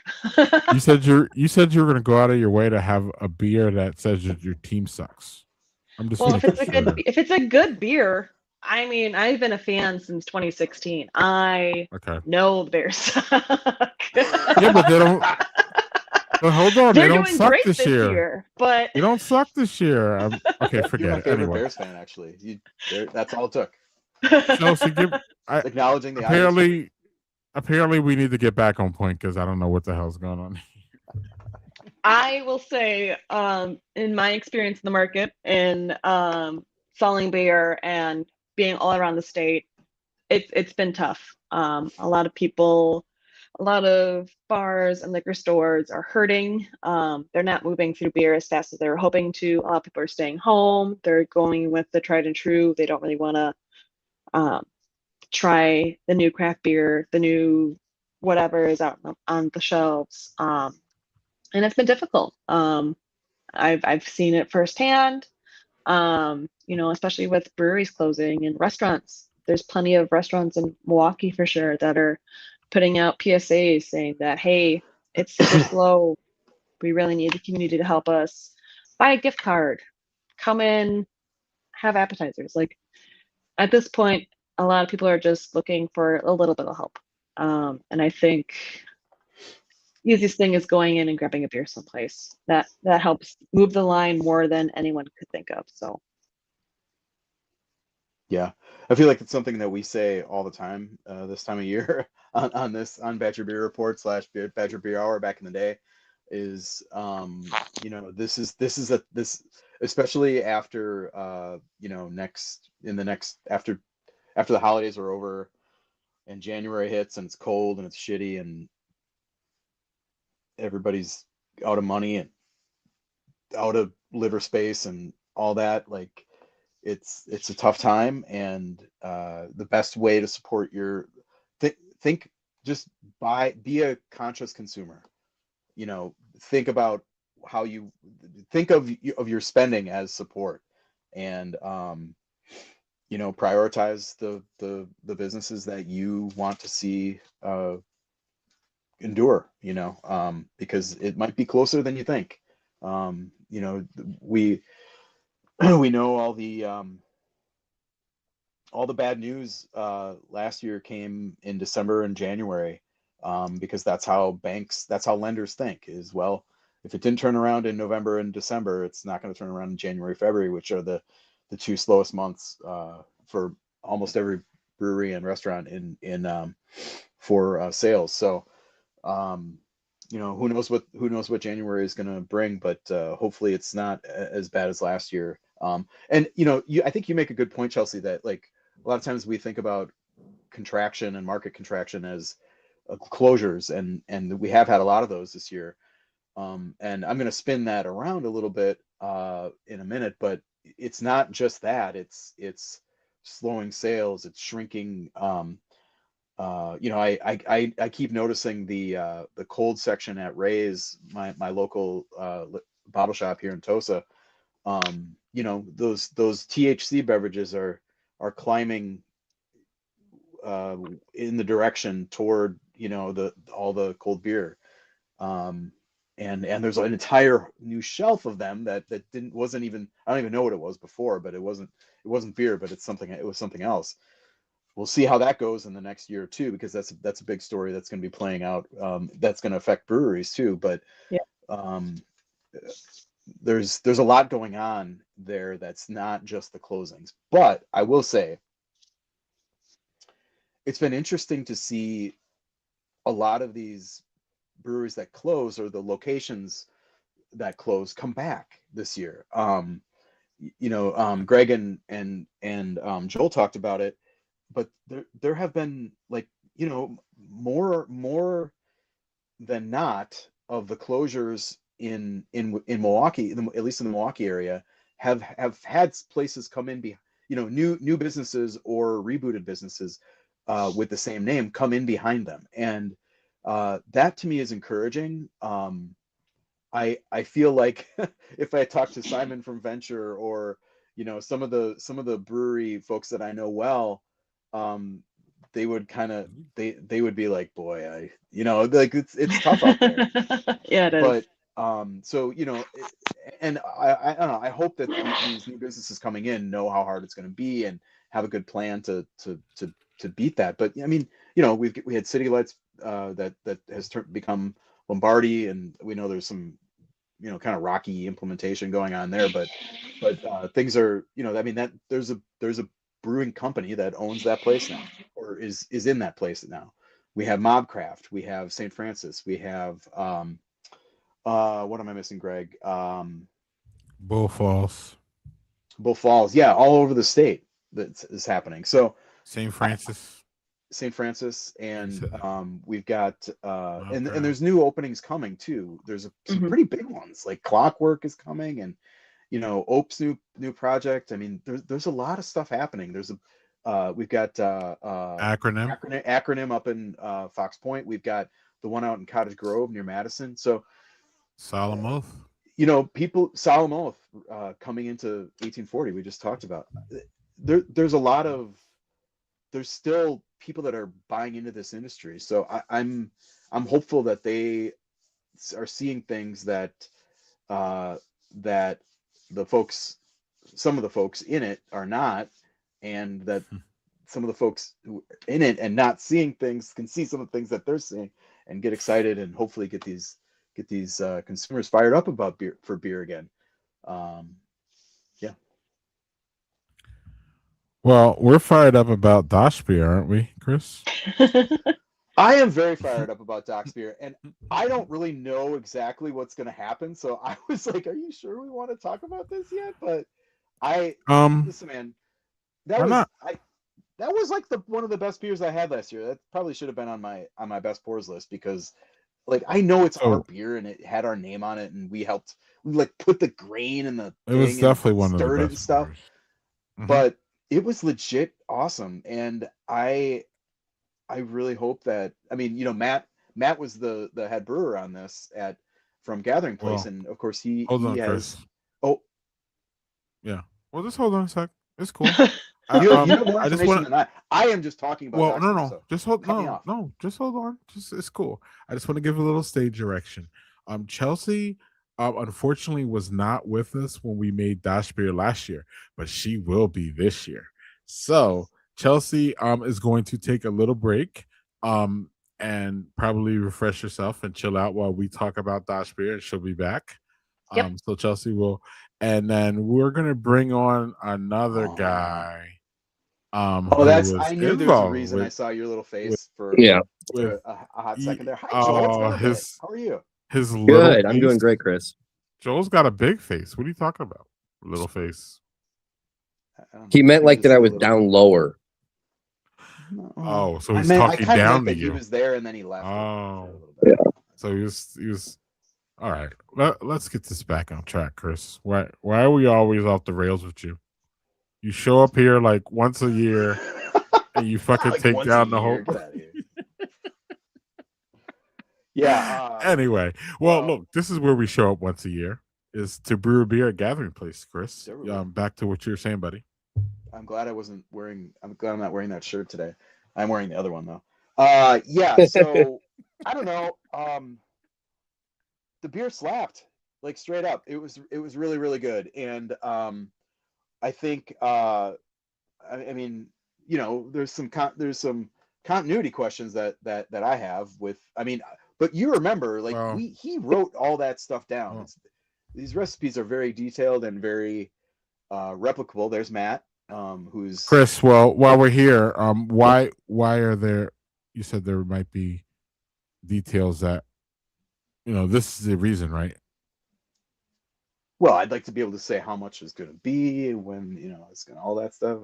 you said you were going to go out of your way to have a beer that says your team sucks. I'm just Well, if it's sure. if it's a good beer, I mean, I've been a fan since 2016. I know the Bears suck. Yeah, but they don't. But hold on, They're they don't doing suck great this year. But they don't suck this year. Okay, forget You're my it. favorite Anyway, Bears fan, actually. That's all it took. Chelsea, Acknowledging the apparently we need to get back on point because I don't know what the hell's going on. I will say, in my experience in the market and selling beer and being all around the state, it's been tough. A lot of people, a lot of bars and liquor stores are hurting. They're not moving through beer as fast as they were hoping to. A lot of people are staying home. They're going with the tried and true. They don't really want to try the new craft beer, the new whatever is out on the shelves. And it's been difficult. I've seen it firsthand. Especially with breweries closing and restaurants. There's plenty of restaurants in Milwaukee for sure that are putting out PSAs saying that, hey, it's super slow. We really need the community to help us. Buy a gift card. Come in, have appetizers. Like at this point, a lot of people are just looking for a little bit of help. And I think easiest thing is going in and grabbing a beer someplace. That helps move the line more than anyone could think of. So yeah, I feel like it's something that we say all the time this time of year on Badger Beer Report / Badger Beer Hour back in the day is this especially after after the holidays are over and January hits and it's cold and it's shitty and everybody's out of money and out of liver space and all that, like it's a tough time, and the best way to support your think just be a conscious consumer. Think about how you think of your spending as support, and prioritize the businesses that you want to see endure, because it might be closer than you think. We we know all the bad news last year came in December and January, because that's how lenders think is, well, if it didn't turn around in November and December, it's not going to turn around in January, February, which are the two slowest months for almost every brewery and restaurant in for sales. So who knows what January is going to bring, but hopefully it's not as bad as last year. And I think you make a good point, Chelsea, that like a lot of times we think about contraction and market contraction as closures, and we have had a lot of those this year. And I'm going to spin that around a little bit in a minute, but it's not just that. It's slowing sales. It's shrinking. I keep noticing the cold section at Ray's, my local bottle shop here in Tosa. Those THC beverages are climbing in the direction toward the all the cold beer. Um, and there's an entire new shelf of them that wasn't even, I don't even know what it was before, but it wasn't beer, but it was something else. We'll see how that goes in the next year or two, because that's a big story that's going to be playing out. That's going to affect breweries too, but Yeah. um, there's a lot going on there that's not just the closings. But I will say it's been interesting to see a lot of these breweries that close, or the locations that close, come back this year. Greg and Joel talked about it, but there have been, like, more than not of the closures in Milwaukee, at least in the Milwaukee area, have had places come in, new businesses or rebooted businesses with the same name come in behind them, and that to me is encouraging. I feel like if I talk to Simon from Venture, or some of the brewery folks that I know well, um, they would kind of they would be like, boy, like it's tough out there. Yeah, it is. But so and I don't know. I hope that these new businesses coming in know how hard it's going to be, and have a good plan to beat that. But I mean, we had City Lights that has become Lombardi, and we know there's some kind of rocky implementation going on there, but things are, I mean, that there's a brewing company that owns that place now, or is in that place now. We have Mobcraft, we have St. Francis, we have what am I missing, Greg? Bull Falls, Bull Falls, yeah, all over the state that is happening. So St. I, Francis. St. Francis, You and said that. we've got and Minecraft. there's new openings coming too. There's some Hmm. pretty big ones, like Clockwork is coming, and Ope's new project. I mean, there's a lot of stuff happening. We've got Acronym. acronym up in Fox Point. We've got the one out in Cottage Grove near Madison. So Solemn Oath. people, Solemn Oath, coming into 1840, we just talked about. There's a lot of, there's still people that are buying into this industry. So I'm hopeful that they are seeing things that that the folks, some of the folks in it are not, and that some of the folks who are in it and not seeing things can see some of the things that they're seeing, and get excited, and hopefully get these consumers fired up about beer again. Um, yeah, Well, we're fired up about Dachsbier, aren't we, Chris? I am very fired up about Dachsbier, and I don't really know exactly what's going to happen. So I was like, "Are you sure we want to talk about this yet?" But I listen, man. That Why was not? I that was like the one of the best beers I had last year. That probably should have been on my best pours list, because like I know it's our So beer and it had our name on it, and we like put the grain in the it was thing and definitely one of the stirred it and best stuff. pours. Hmm. But it was legit awesome, and I really hope that, I mean, Matt was the head brewer on this from Gathering Place, Well, and of course he hold he on, has. Chris. Oh, Yeah. Well, just hold on a sec. It's cool. you have more I just information want than I am just talking about Well, no, Doxbeer, no, so just hold, cut me no, off. no, just hold on. Just it's cool. I just want to give a little stage direction. Chelsea, unfortunately, was not with us when we made Dash Beer last year, but she will be this year. So Chelsea, is going to take a little break, and probably refresh herself and chill out while we talk about Dash Beer, and she'll be back. Yep. So Chelsea will, and then we're gonna bring on another Oh, guy Oh, who that's, was I knew there was a involved reason I with saw your little with face for Yeah. with a hot he, second there. Hi, Joel. It's been a bit. his How are you? his little Good. I'm face. doing great, Chris. Joel's got a big face. What are you talking about? Little face. I don't He know. meant Maybe like that just I a was little. down lower. No, Oh, so I he's meant, I talking kind of down meant to that he you. was there and then he left. Oh, A little Yeah. bit. so he was all right. Let's get this back on track, Chris. Why are we always off the rails with you? You show up here like once a year and you fucking Like take once a down the year. whole. Get out of here. Yeah. Anyway, well, Well, look, this is where we show up once a year. Is to brew a beer at Gathering Place, Chris. there we go. Back to what you were saying, buddy. I'm glad I wasn't wearing. I'm glad I'm not wearing that shirt today. I'm wearing the other one though. Yeah. So I don't know. The beer slapped, like straight up. It was really really good, and I think I mean, there's some continuity questions that I have with. I mean, but you remember, like Well, he wrote all that stuff down. well, These recipes are very detailed and very replicable. There's Matt, who's Chris. Well, while we're here, why are there? You said there might be details that this is the reason, right? well. I'd like to be able to say how much is going to be when it's going to all that stuff.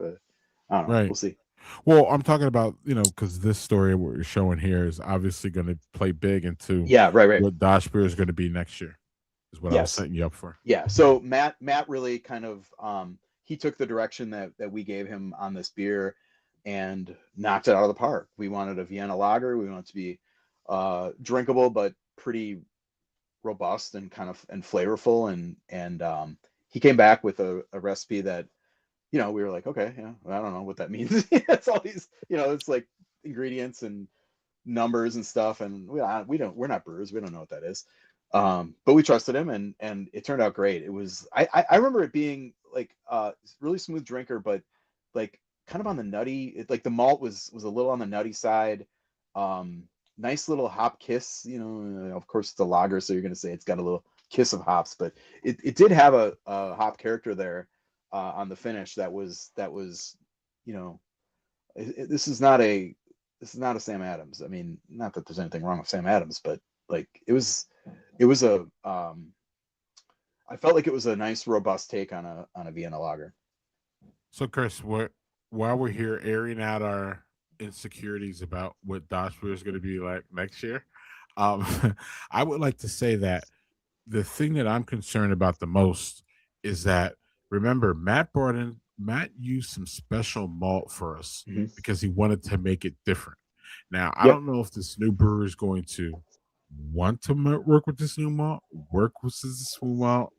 I don't know. Right. We'll see. Well, I'm talking about because this story what we're showing here is obviously going to play big into Yeah. Right. what Dachsbier is going to be next year. Is what I was Yes. setting you up for. Yeah. So Matt really kind of he took the direction that we gave him on this beer and knocked it out of the park. We wanted a Vienna lager. We wanted it to be drinkable but pretty robust and kind of flavorful. And he came back with a recipe that we were like, okay, yeah, I don't know what that means. It's all these, it's like ingredients and numbers and stuff, and we're not brewers, we don't know what that is. But we trusted him, and it turned out great. It was I remember it being like really smooth drinker, but like kind of on the nutty. Like the malt was a little on the nutty side. Nice little hop kiss. Of course it's a lager, so you're gonna say it's got a little kiss of hops, but it did have a hop character there on the finish that was this is not a Sam Adams. I mean, not that there's anything wrong with Sam Adams, but like it was a I felt like it was a nice robust take on a Vienna lager. So, Chris, while we're here airing out our insecurities about what Dachsbier is going to be like next year, I would like to say that the thing that I'm concerned about the most is that remember Matt used some special malt for us because he wanted to make it different. Now, I don't know if this new brewer is going to want to work with this new malt, work with this new malt,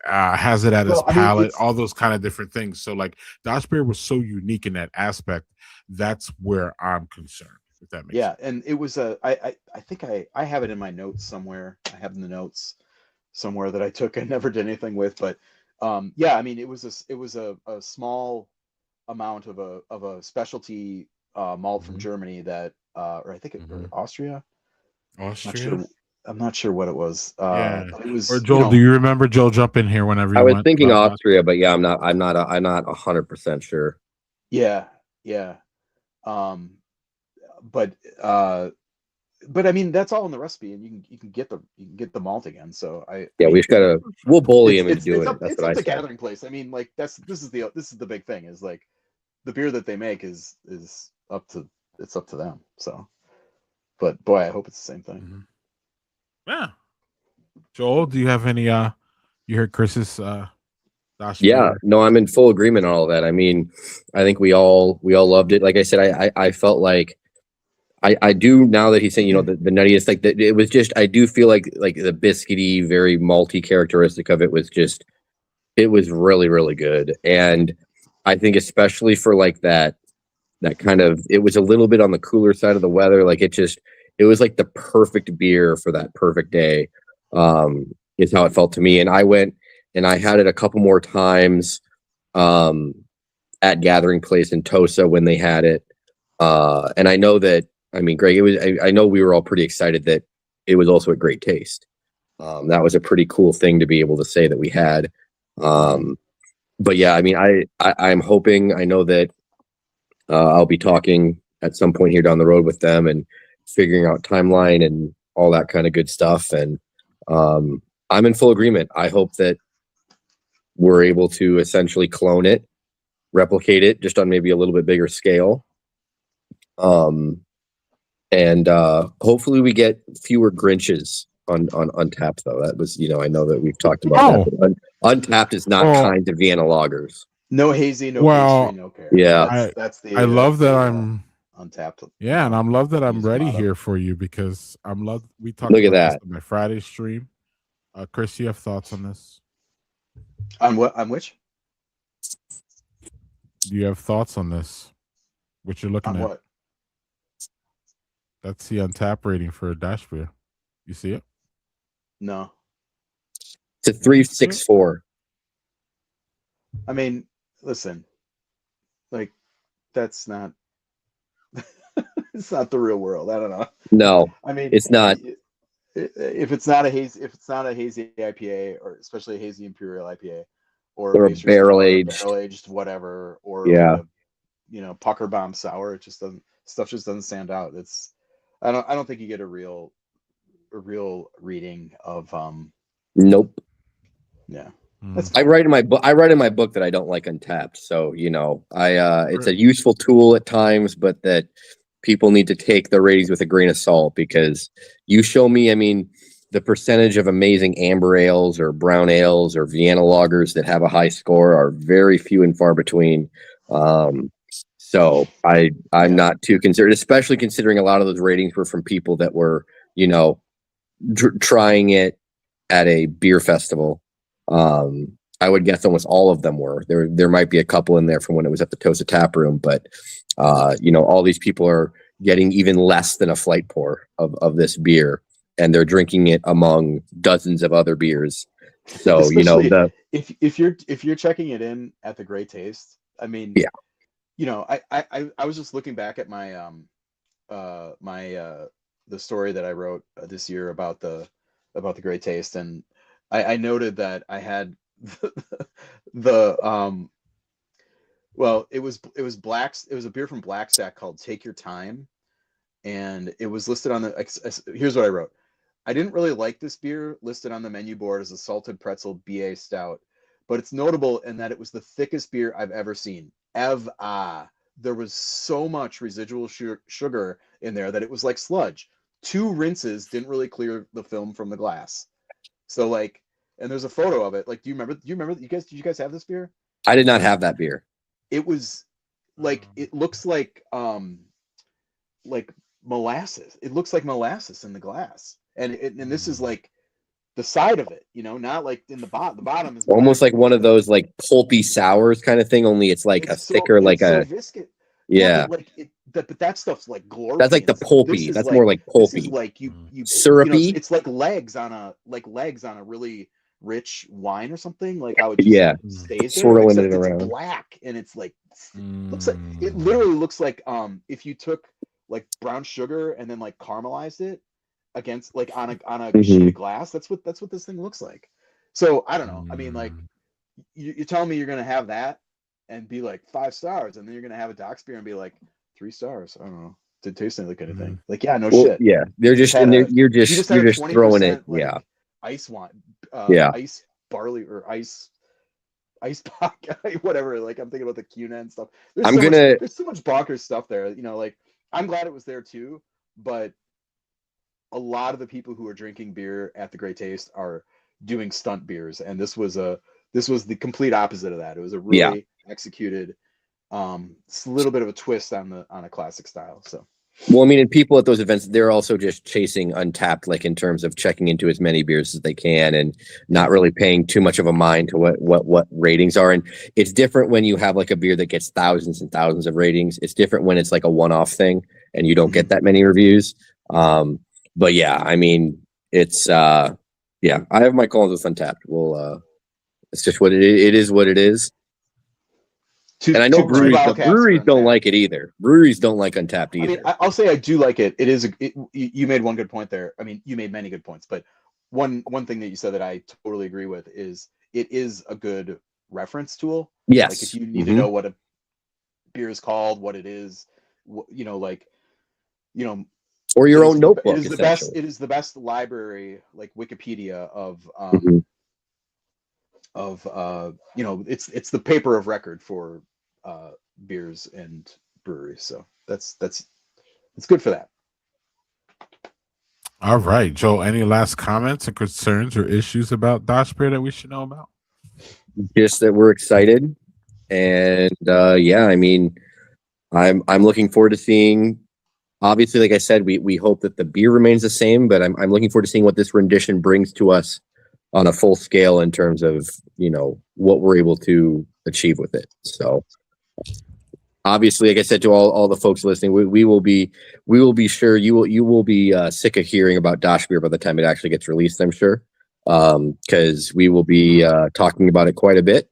has it at his palate, all those kind of different things. So, like, Dachsbier was so unique in that aspect. That's where I'm concerned. If that makes sense. And it was I think I have it in my notes somewhere. I have in the notes somewhere that I took and never did anything with, but I mean, it was a small amount of a specialty malt from Germany that or I think or Austria. I'm not sure what it was. It was. Or Joel, do you remember? Joel, jump in here whenever you want. I was thinking Austria, but yeah, I'm not 100% sure. Yeah. But I mean, that's all in the recipe, and you can get the malt again. So we just we'll bully him into doing it. That's what I said. It's a Gathering Place. I mean, like this is the big thing is like the beer that they make is up to them. So, but boy, I hope it's the same thing. Yeah. Joel, do you have any? You heard Chris's? Yeah, no, I'm in full agreement on all of that. I mean, I think we all loved it. Like I said, I felt like I do now that he's saying, the nuttiest, like it was just, I do feel like the biscuity, very malty characteristic of it was it was really, really good. And I think especially for like that kind of, it was a little bit on the cooler side of the weather. Like it was like the perfect beer for that perfect day. Is how it felt to me. And I went and I had it a couple more times at Gathering Place in Tosa when they had it. And I know that, I mean, Greg, I know we were all pretty excited that it was also a great taste. That was a pretty cool thing to be able to say that we had. But yeah, I mean, I'm hoping, I know that I'll be talking at some point here down the road with them and figuring out timeline and all that kind of good stuff. And I'm in full agreement. I hope that we're able to essentially clone it, replicate it just on maybe a little bit bigger scale. And hopefully we get fewer Grinches on Untapped, though. That was, I know that we've talked about that, but Untapped is not kind to Vienna lagers. No hazy, no pastry, no pear. Yeah, that's the. I love that I'm Untapped. Yeah, and I'm love that I'm ready motto. here for you because we talked Look at about this that. on my Friday stream. Chris, you have thoughts on this? On what? On which? Do you have thoughts on this? What you're looking On at? what? That's the Untapped rating for a Dachsbier. You see it? No. It's a 3.64. I mean, listen, like that's not. It's not the real world. I don't know. No, I mean, it's not. If it's not a hazy IPA, or especially a hazy imperial IPA, or a barrel aged, whatever, or like a, pucker bomb sour, it just doesn't. Stuff just doesn't stand out. It's. I don't think you get a real reading of. Nope. Yeah. I write in my book that I don't like Untapped. So, it's a useful tool at times, but that people need to take the ratings with a grain of salt, because you show me, the percentage of amazing amber ales or brown ales or Vienna lagers that have a high score are very few and far between. So I'm not too concerned, especially considering a lot of those ratings were from people that were, trying it at a beer festival. I would guess almost all of them were. There might be a couple in there from when it was at the Tosa Tap Room, but all these people are getting even less than a flight pour of this beer, and they're drinking it among dozens of other beers. So especially if you're checking it in at the Great Taste, I was just looking back at my the story that I wrote this year about the Great Taste, and I noted that I had it was a beer from Black Stack called Take Your Time, and it was listed on here's what I wrote. I didn't really like this beer listed on the menu board as a salted pretzel BA stout, but it's notable in that it was the thickest beer I've ever seen. There was so much residual sugar in there that it was like sludge. 2 rinses didn't really clear the film from the glass. So and there's a photo of it. Do you remember did you guys have this beer? I did not have that beer. It was it looks like molasses. It looks like molasses in the glass. And this is the side of it, not in the bottom. The bottom is almost like one of those pulpy sours kind of thing, only it's a thicker, so viscous. Yeah. But that stuff's glorious. That's like the pulpy. That's more like pulpy. This is you syrupy. It's like legs on a really rich wine or something. How it just stays there. Swirling it it's around. Black, and it's looks like it literally looks like if you took brown sugar and then caramelized it against on a sheet of glass. That's what this thing looks like. So I don't know. You're telling me you're gonna have that and be 5 stars, and then you're gonna have a Dachsbier and be 3 stars. I don't know. Did taste like anything? Shit. Yeah, they're just you're just throwing it. Ice wine. Ice barley or ice pop, whatever. I'm thinking about the Cuna and stuff. There's so much bonkers stuff there. I'm glad it was there too, but a lot of the people who are drinking beer at the Great Taste are doing stunt beers, and this was the complete opposite of that. It was a really executed, it's a little bit of a twist on a classic style. So. Well, and people at those events, they're also just chasing Untapped, in terms of checking into as many beers as they can and not really paying too much of a mind to what ratings are. And it's different when you have a beer that gets thousands and thousands of ratings. It's different when it's a one-off thing and you don't get that many reviews. But yeah, it's I have my calls with Untapped. It's just what it is. What it is. And I know breweries don't like it either. Breweries don't like Untapped either. I'll say I do like it. You made one good point there. You made many good points, but one thing that you said that I totally agree with is it is a good reference tool. Yes. If you need to know what beer is called, what it is, like, or your own it notebook. is the best. It is the best library, like Wikipedia of it's the paper of record for beers and breweries. So that's good for that. All right, Joel, any last comments or concerns or issues about Dachsbier that we should know about? Just that we're excited, and yeah, I mean, I'm looking forward to seeing. Obviously, like I said, we hope that the beer remains the same, but I'm looking forward to seeing what this rendition brings to us on a full scale in terms of what we're able to achieve with it. So obviously, like I said to all the folks listening, we will be sure you will be sick of hearing about Dachsbier by the time it actually gets released, I'm sure, because we will be talking about it quite a bit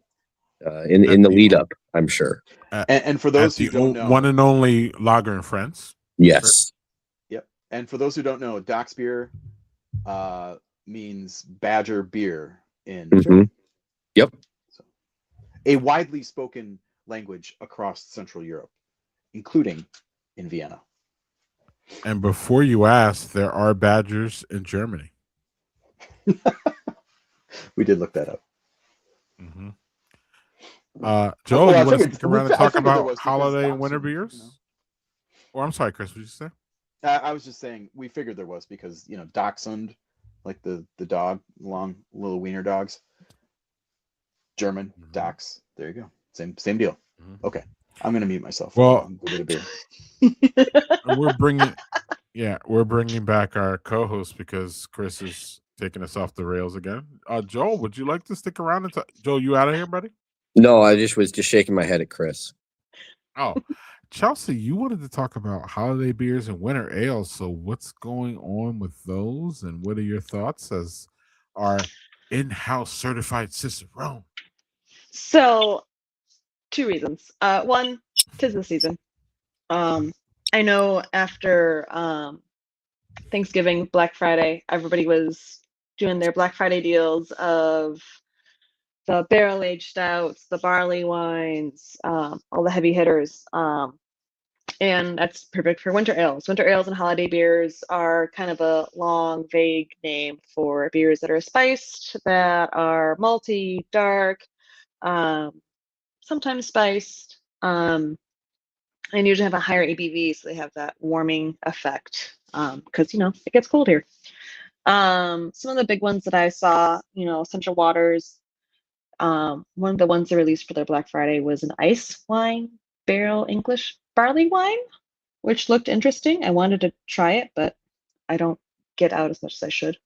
in the lead up, I'm sure. And for those who don't know, one and only Lager and Friends. Yes. Yep. And for those who don't know, Dachsbier means badger beer in German. Yep. So, a widely spoken language across Central Europe, including in Vienna. And before you ask, there are badgers in Germany. We did look that up. Mm-hmm. Joel, you want to stick around and talk about holiday and winter beers? Or I'm sorry, Chris, what did you say? I was just saying we figured there was because Dachshund, like the dog, long little wiener dogs. German Dachs. There you go. Same deal. Okay, I'm gonna mute myself. Well, a bit of beer. we're bringing back our co-host because Chris is taking us off the rails again. Joel, would you like to stick around and Joel, you out of here, buddy? No, I was just shaking my head at Chris. Oh, Chelsea, you wanted to talk about holiday beers and winter ales. So what's going on with those, and what are your thoughts as our in-house certified cicerone? So, two reasons. One, 'tis the season. I know after Thanksgiving, Black Friday, everybody was doing their Black Friday deals of the barrel-aged stouts, the barley wines, all the heavy hitters. And that's perfect for winter ales. Winter ales and holiday beers are kind of a long, vague name for beers that are spiced, that are malty, dark, sometimes spiced, and usually have a higher ABV, so they have that warming effect because it gets cold here. Some of the big ones that I saw, Central Waters. One of the ones they released for their Black Friday was an ice wine barrel English barley wine, which looked interesting. I wanted to try it, but I don't get out as much as I should.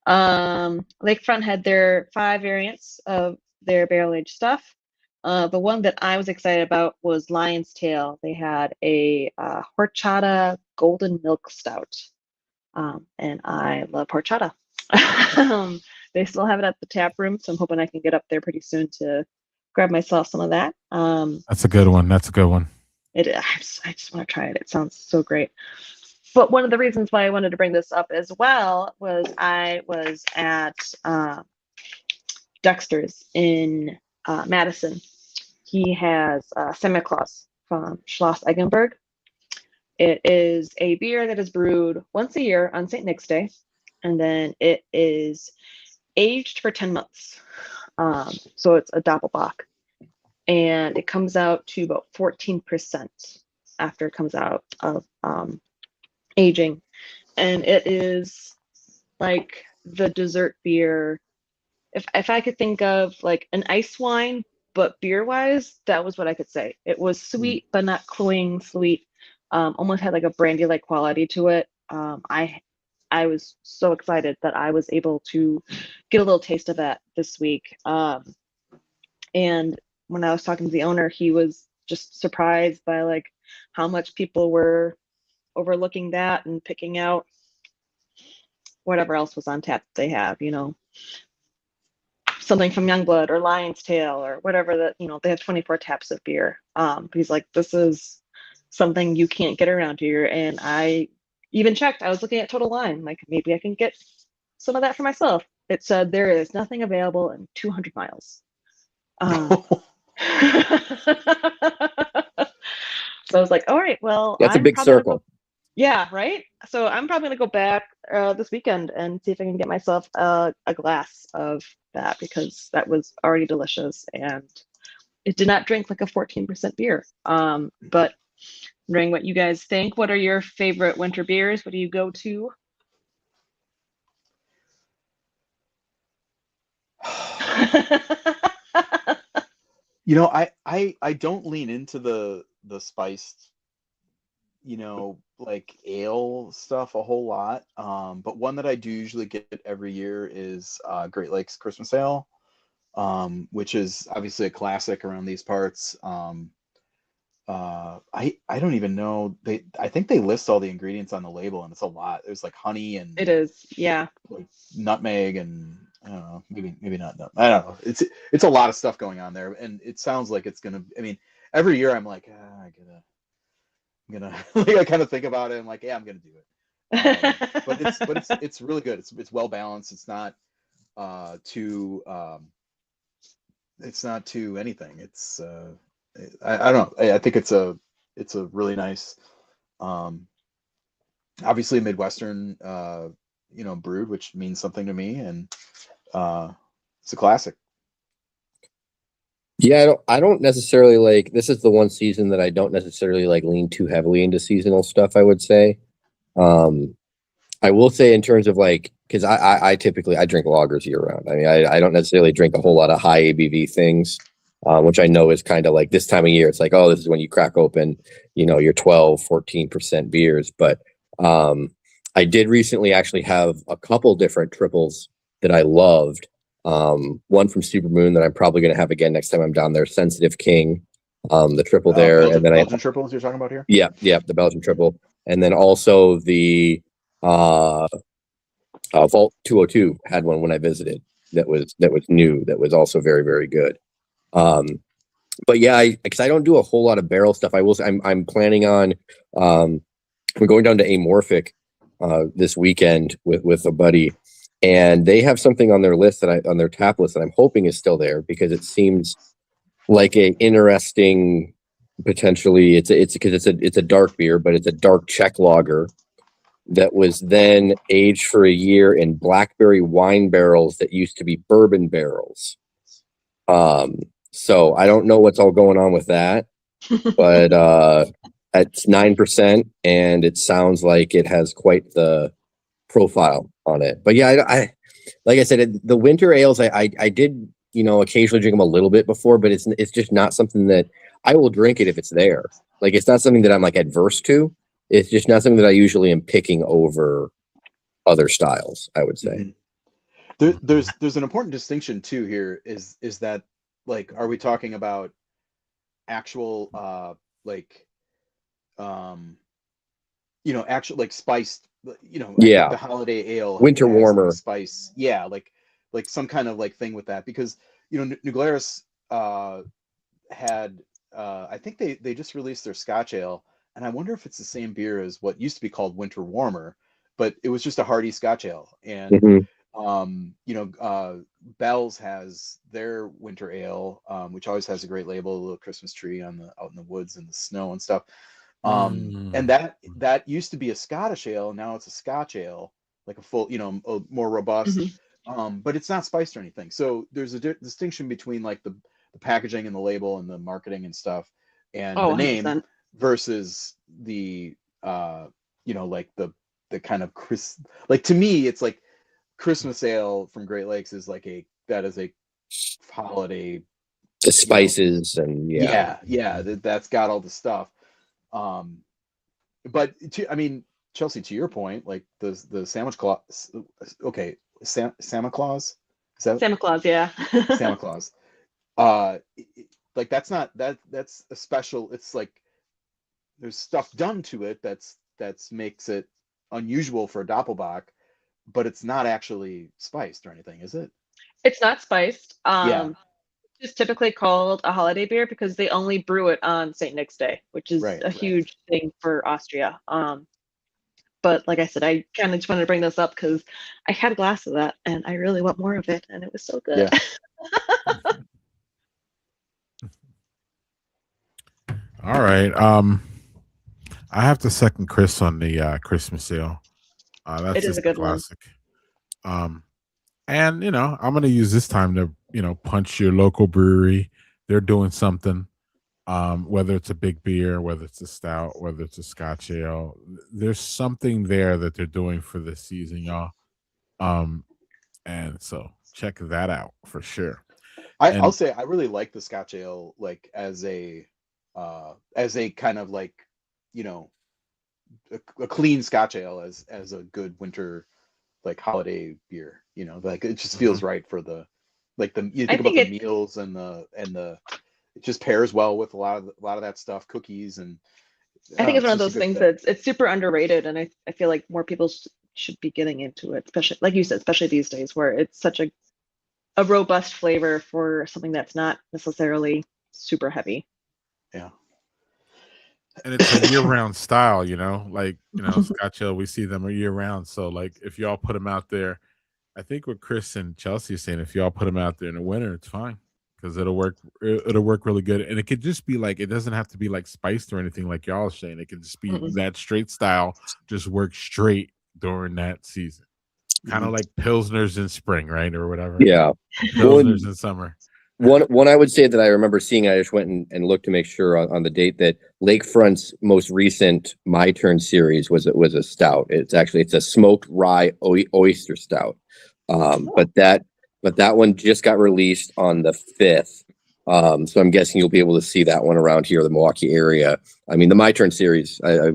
Lakefront had their 5 variants of their barrel-aged stuff. The one that I was excited about was Lion's Tail. They had a horchata golden milk stout, and I love horchata. They still have it at the tap room, so I'm hoping I can get up there pretty soon to grab myself some of that. That's a good one. I just want to try it. It sounds so great. But one of the reasons why I wanted to bring this up as well was I was at Dexter's in Madison. He has Santa Claus from Schloss Eggenberg. It is a beer that is brewed once a year on St. Nick's Day, and then it is aged for 10 months. So it's a Doppelbock. And it comes out to about 14% after it comes out of aging. And it is like the dessert beer. If I could think of like an ice wine, but beer wise, that was what I could say. It was sweet, but not cloying sweet. Almost had like a brandy like quality to it. I was so excited that I was able to get a little taste of that this week. And when I was talking to the owner, he was just surprised by like how much people were overlooking that and picking out whatever else was on tap that they have, something from Youngblood or Lion's Tail or whatever that, they have 24 taps of beer. He's like, this is something you can't get around here. And I even checked, I was looking at Total Wine, like maybe I can get some of that for myself. It said there is nothing available in 200 miles. So I was like, all right, well, That's a I'm big probably gonna circle. yeah, right. So I'm probably gonna go back this weekend and see if I can get myself a glass of that because that was already delicious and it did not drink like a 14% beer. But wondering what you guys think. What are your favorite winter beers? What do you go to? You know, I don't lean into the spiced, you know, like ale stuff a whole lot. But one that I do usually get every year is Great Lakes Christmas Ale, which is obviously a classic around these parts. I don't even know, I think they list all the ingredients on the label, and it's a lot. There's like honey and It is, yeah. like nutmeg and I don't know, maybe not nutmeg. I don't know. It's a lot of stuff going on there, and it sounds like it's gonna. I mean, every year I'm like, I'm gonna like I kind of think about it. I'm like, yeah, I'm gonna do it. But it's really good. It's well balanced. It's not too anything. I don't know. I think it's a really nice, obviously Midwestern, brewed, which means something to me, and it's a classic. Yeah, I don't necessarily like, this is the one season that I don't necessarily like lean too heavily into seasonal stuff, I would say. I will say in terms of like, because I typically I drink lagers year round. I mean, I don't necessarily drink a whole lot of high ABV things, which I know is kind of like this time of year. It's like, oh, this is when you crack open, your 12-14% beers. But I did recently actually have a couple different triples that I loved. One from Supermoon that I'm probably going to have again next time I'm down there. Sensitive King, the triple there, and then Belgian triples you're talking about here. Yeah, the Belgian triple, and then also the Vault 202 had one when I visited. That was new. That was also very, very good. But yeah, because I don't do a whole lot of barrel stuff. I will say I'm planning on we're going down to Amorphic this weekend with a buddy, and they have something on their list on their tap list that I'm hoping is still there because it seems like a interesting, potentially it's because it's a dark beer, but it's a dark Czech lager that was then aged for a year in blackberry wine barrels that used to be bourbon barrels. So I don't know what's all going on with that, but it's 9%, and it sounds like it has quite the profile on it. But yeah, I like I said, the winter ales, I did, occasionally drink them a little bit before, but it's just not something that I will drink it if it's there. Like, it's not something that I'm like adverse to. It's just not something that I usually am picking over other styles, I would say. Mm-hmm. There's an important distinction too here is that, like, are we talking about actual actual like spiced, I think the holiday ale winter has warmer like spice, like some kind of like thing with that, because New Glarus had I think they just released their Scotch ale, and I wonder if it's the same beer as what used to be called Winter Warmer, but it was just a hearty Scotch ale. And Bell's has their winter ale, which always has a great label, a little Christmas tree out in the woods and the snow and stuff. And that used to be a Scottish ale, now it's a Scotch ale, like a full, a more robust, but it's not spiced or anything. So there's a distinction between like the packaging and the label and the marketing and stuff, and the name 100%. versus the like the kind of like, to me it's like Christmas ale from Great Lakes is like a holiday, the spices, and that's got all the stuff. But Chelsea, to your point, like the sandwich clause, okay, Santa Claus, is that Santa Claus, yeah. Santa Claus? Like that's a special. It's like there's stuff done to it that's makes it unusual for a Doppelbock, but it's not actually spiced or anything, is it? It's not spiced. Yeah. It's typically called a holiday beer because they only brew it on St. Nick's Day, which is a huge thing for Austria. But like I said, I kind of just wanted to bring this up because I had a glass of that and I really want more of it, and it was so good. All right. I have to second Chris on the Christmas ale. That's It is just a a good one. classic. And I'm going to use this time to punch your local brewery. They're doing something. Whether it's a big beer, whether it's a stout, whether it's a Scotch ale, there's something there that they're doing for this season, y'all. And so check that out for sure. I'll And say I really like the Scotch ale, like as a kind of like, you know, a clean Scotch ale as a good winter like holiday beer. You know, like it just feels right for the you I think about think the it. meals and the it just pairs well with a lot of that stuff, cookies and I think it's it's one of just a those good things fit. it's super underrated, and I feel like more people should be getting into it, especially like you said, especially these days where it's such a robust flavor for something that's not necessarily super heavy. Yeah. it's a year-round style, like Scotch ale. We see them year-round. So like, if y'all put them out there, I think what Chris and Chelsea is saying, if y'all put them out there in the winter, it's fine because it'll work. It'll work really good, and it could just be like, it doesn't have to be like spiced or anything like y'all are saying. It could just be Mm-mm. that straight style, just work straight during that season. Kind of like pilsners in spring, right, or whatever. Yeah. Pilsners in summer. One I would say that I remember seeing, I just went and looked to make sure on the date, that Lakefront's most recent My Turn series was a stout. It's a smoked rye oyster stout. But that one just got released on the 5th. So I'm guessing you'll be able to see that one around here, the Milwaukee area. I mean, the My Turn series, I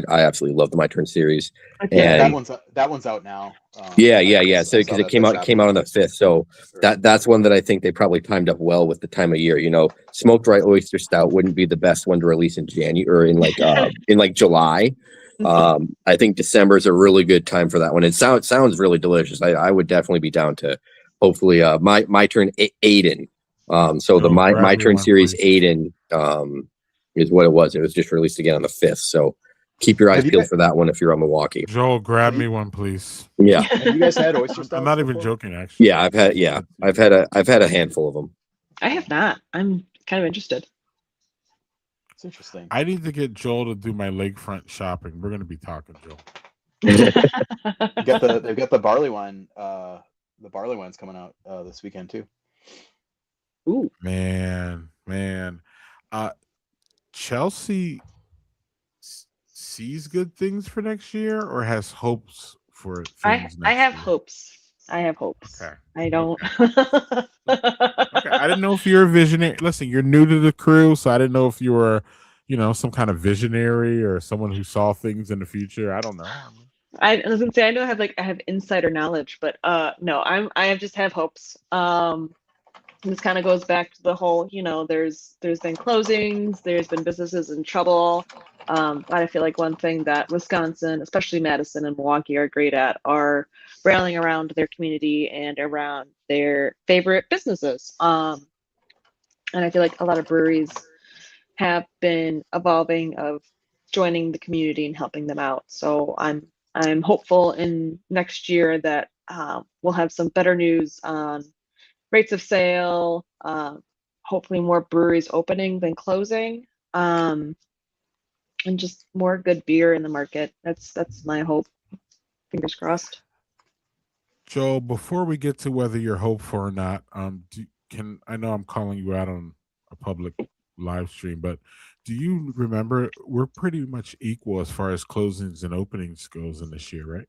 absolutely love the My Turn series. Yeah, And that one's out now. yeah. So I saw because it that came that's out on the 5th, so Right. that's one that I think they probably timed up well with the time of year. Smoked rye oyster stout wouldn't be the best one to release in January or in like July. I think December is a really good time for that one. It sounds really delicious. I would definitely be down to hopefully my turn Aiden. So the Joe, grab my me turn one, series please. Aiden is what it was. It was just released again on the 5th. So keep your eyes Have you peeled guys- for that one if you're on Milwaukee. Joel, grab Have you- me one, please. Yeah. Have you guys had oyster I'm stouts not even before? joking, actually. Yeah, I've had a handful of them. I have not. I'm kind of interested. It's interesting. I need to get Joel to do my lakefront shopping. We're going to be talking, Joel. They've got the barley wine. The barley wine's coming out this weekend too. Ooh. Man. Chelsea sees good things for next year or has hopes for things I next have year? hopes. I have hopes. Okay. I don't. Okay. I didn't know if you're a visionary. Listen, you're new to the crew, so I didn't know if you were, some kind of visionary or someone who saw things in the future. I don't know. I was gonna say I know I have insider knowledge, but no, I just have hopes. This kind of goes back to the whole, there's been closings, there's been businesses in trouble. But I feel like one thing that Wisconsin, especially Madison and Milwaukee, are great at are rallying around their community and around their favorite businesses. And I feel like a lot of breweries have been evolving of joining the community and helping them out. So I'm hopeful in next year that we'll have some better news on rates of sale, hopefully more breweries opening than closing, and just more good beer in the market. That's my hope. Fingers crossed. Joel, before we get to whether you're hopeful or not, I know I'm calling you out on a public live stream, but do you remember we're pretty much equal as far as closings and openings goes in this year, right?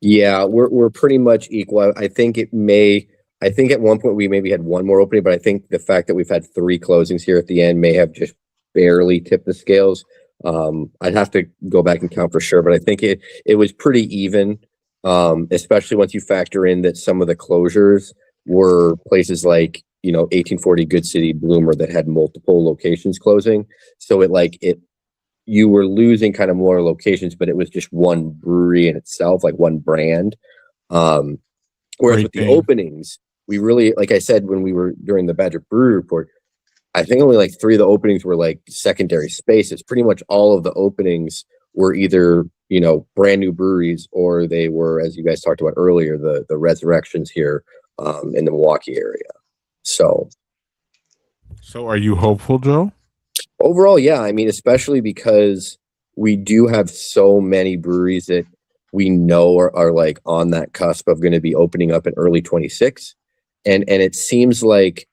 Yeah, we're pretty much equal. I think at one point we maybe had one more opening, but I think the fact that we've had 3 closings here at the end may have just barely tipped the scales. I'd have to go back and count for sure, but I think it was pretty even. Especially once you factor in that some of the closures were places like 1840 Good City Bloomer that had multiple locations closing. So you were losing kind of more locations, but it was just one brewery in itself, like one brand. Whereas with the openings, we really, like I said, when we were during the Badger Brewery Report, I think only like 3 of the openings were like secondary spaces. Pretty much all of the openings were either, brand new breweries, or they were, as you guys talked about earlier, the resurrections here in the Milwaukee area. So are you hopeful, Joe? overall, yeah. I mean, especially because we do have so many breweries that we know are like on that cusp of going to be opening up in early 26. And it seems like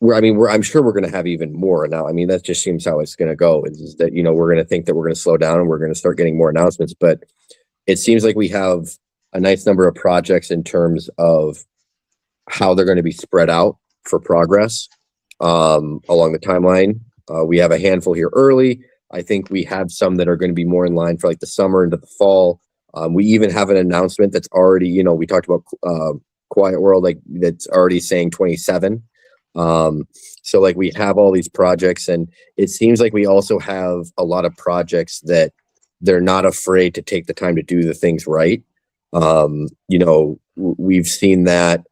I'm sure we're going to have even more now. I mean, that just seems how it's going to go is that, we're going to think that we're going to slow down and we're going to start getting more announcements, but it seems like we have a nice number of projects in terms of how they're going to be spread out for progress along the timeline. We have a handful here early. I think we have some that are going to be more in line for like the summer into the fall. We even have an announcement that's already, we talked about Quiet World, like that's already saying 27. So like we have all these projects, and it seems like we also have a lot of projects that they're not afraid to take the time to do the things right. We've seen that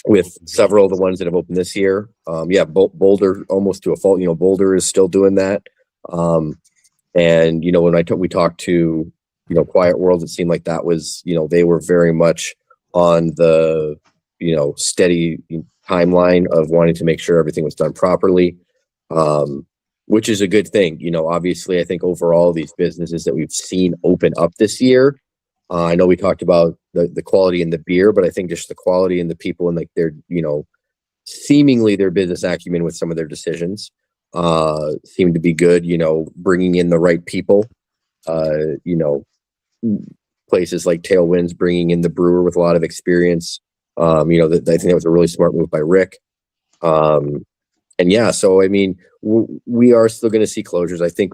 with several of the ones that have opened this year. Boulder almost to a fault. Boulder is still doing that. And when we talked to Quiet World, it seemed like that was they were very much on the steady timeline of wanting to make sure everything was done properly, which is a good thing. Obviously, I think overall these businesses that we've seen open up this year, I know we talked about the quality in the beer, but I think just the quality in the people and like their seemingly their business acumen with some of their decisions seem to be good. Bringing in the right people. Places like Tailwinds bringing in the brewer with a lot of experience. I think that was a really smart move by Rick. So I mean, we are still going to see closures. I think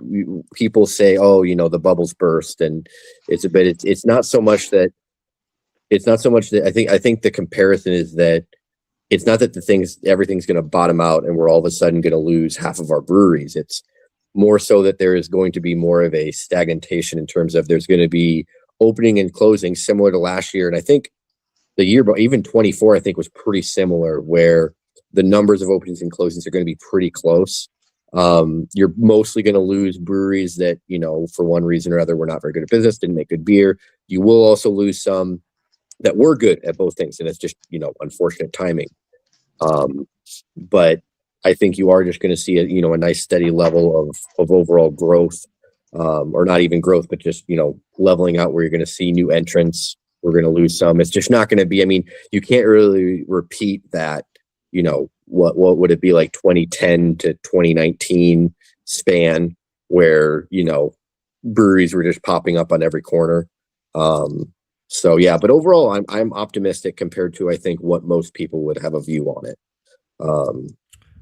people say, "Oh, the bubbles burst," and it's a bit. It's not so much that. It's not so much that I think the comparison is that it's not that everything's going to bottom out and we're all of a sudden going to lose half of our breweries. It's more so that there is going to be more of a stagnation in terms of there's going to be opening and closing similar to last year. And I think the year, but even 24, I think was pretty similar, where the numbers of openings and closings are going to be pretty close. You're mostly going to lose breweries that, for one reason or other, were not very good at business, didn't make good beer. You will also lose some that were good at both things. And it's just, unfortunate timing. But I think you are just going to see a nice steady level of overall growth, or not even growth, but just, leveling out where you're going to see new entrants. We're going to lose some. It's just not going to be, you can't really repeat that, what would it be like 2010 to 2019 span where, breweries were just popping up on every corner. But overall, I'm optimistic compared to, I think, what most people would have a view on it.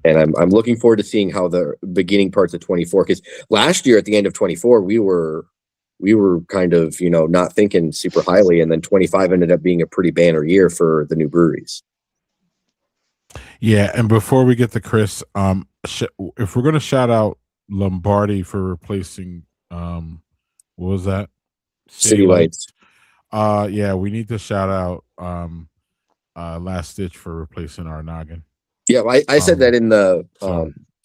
And I'm looking forward to seeing how the beginning parts of 24, because last year at the end of 24, we were kind of, not thinking super highly. And then 25 ended up being a pretty banner year for the new breweries. Yeah. And before we get to Chris, if we're going to shout out Lombardi for replacing, what was that? City Lights. We need to shout out Last Stitch for replacing our noggin. Yeah, I said that in the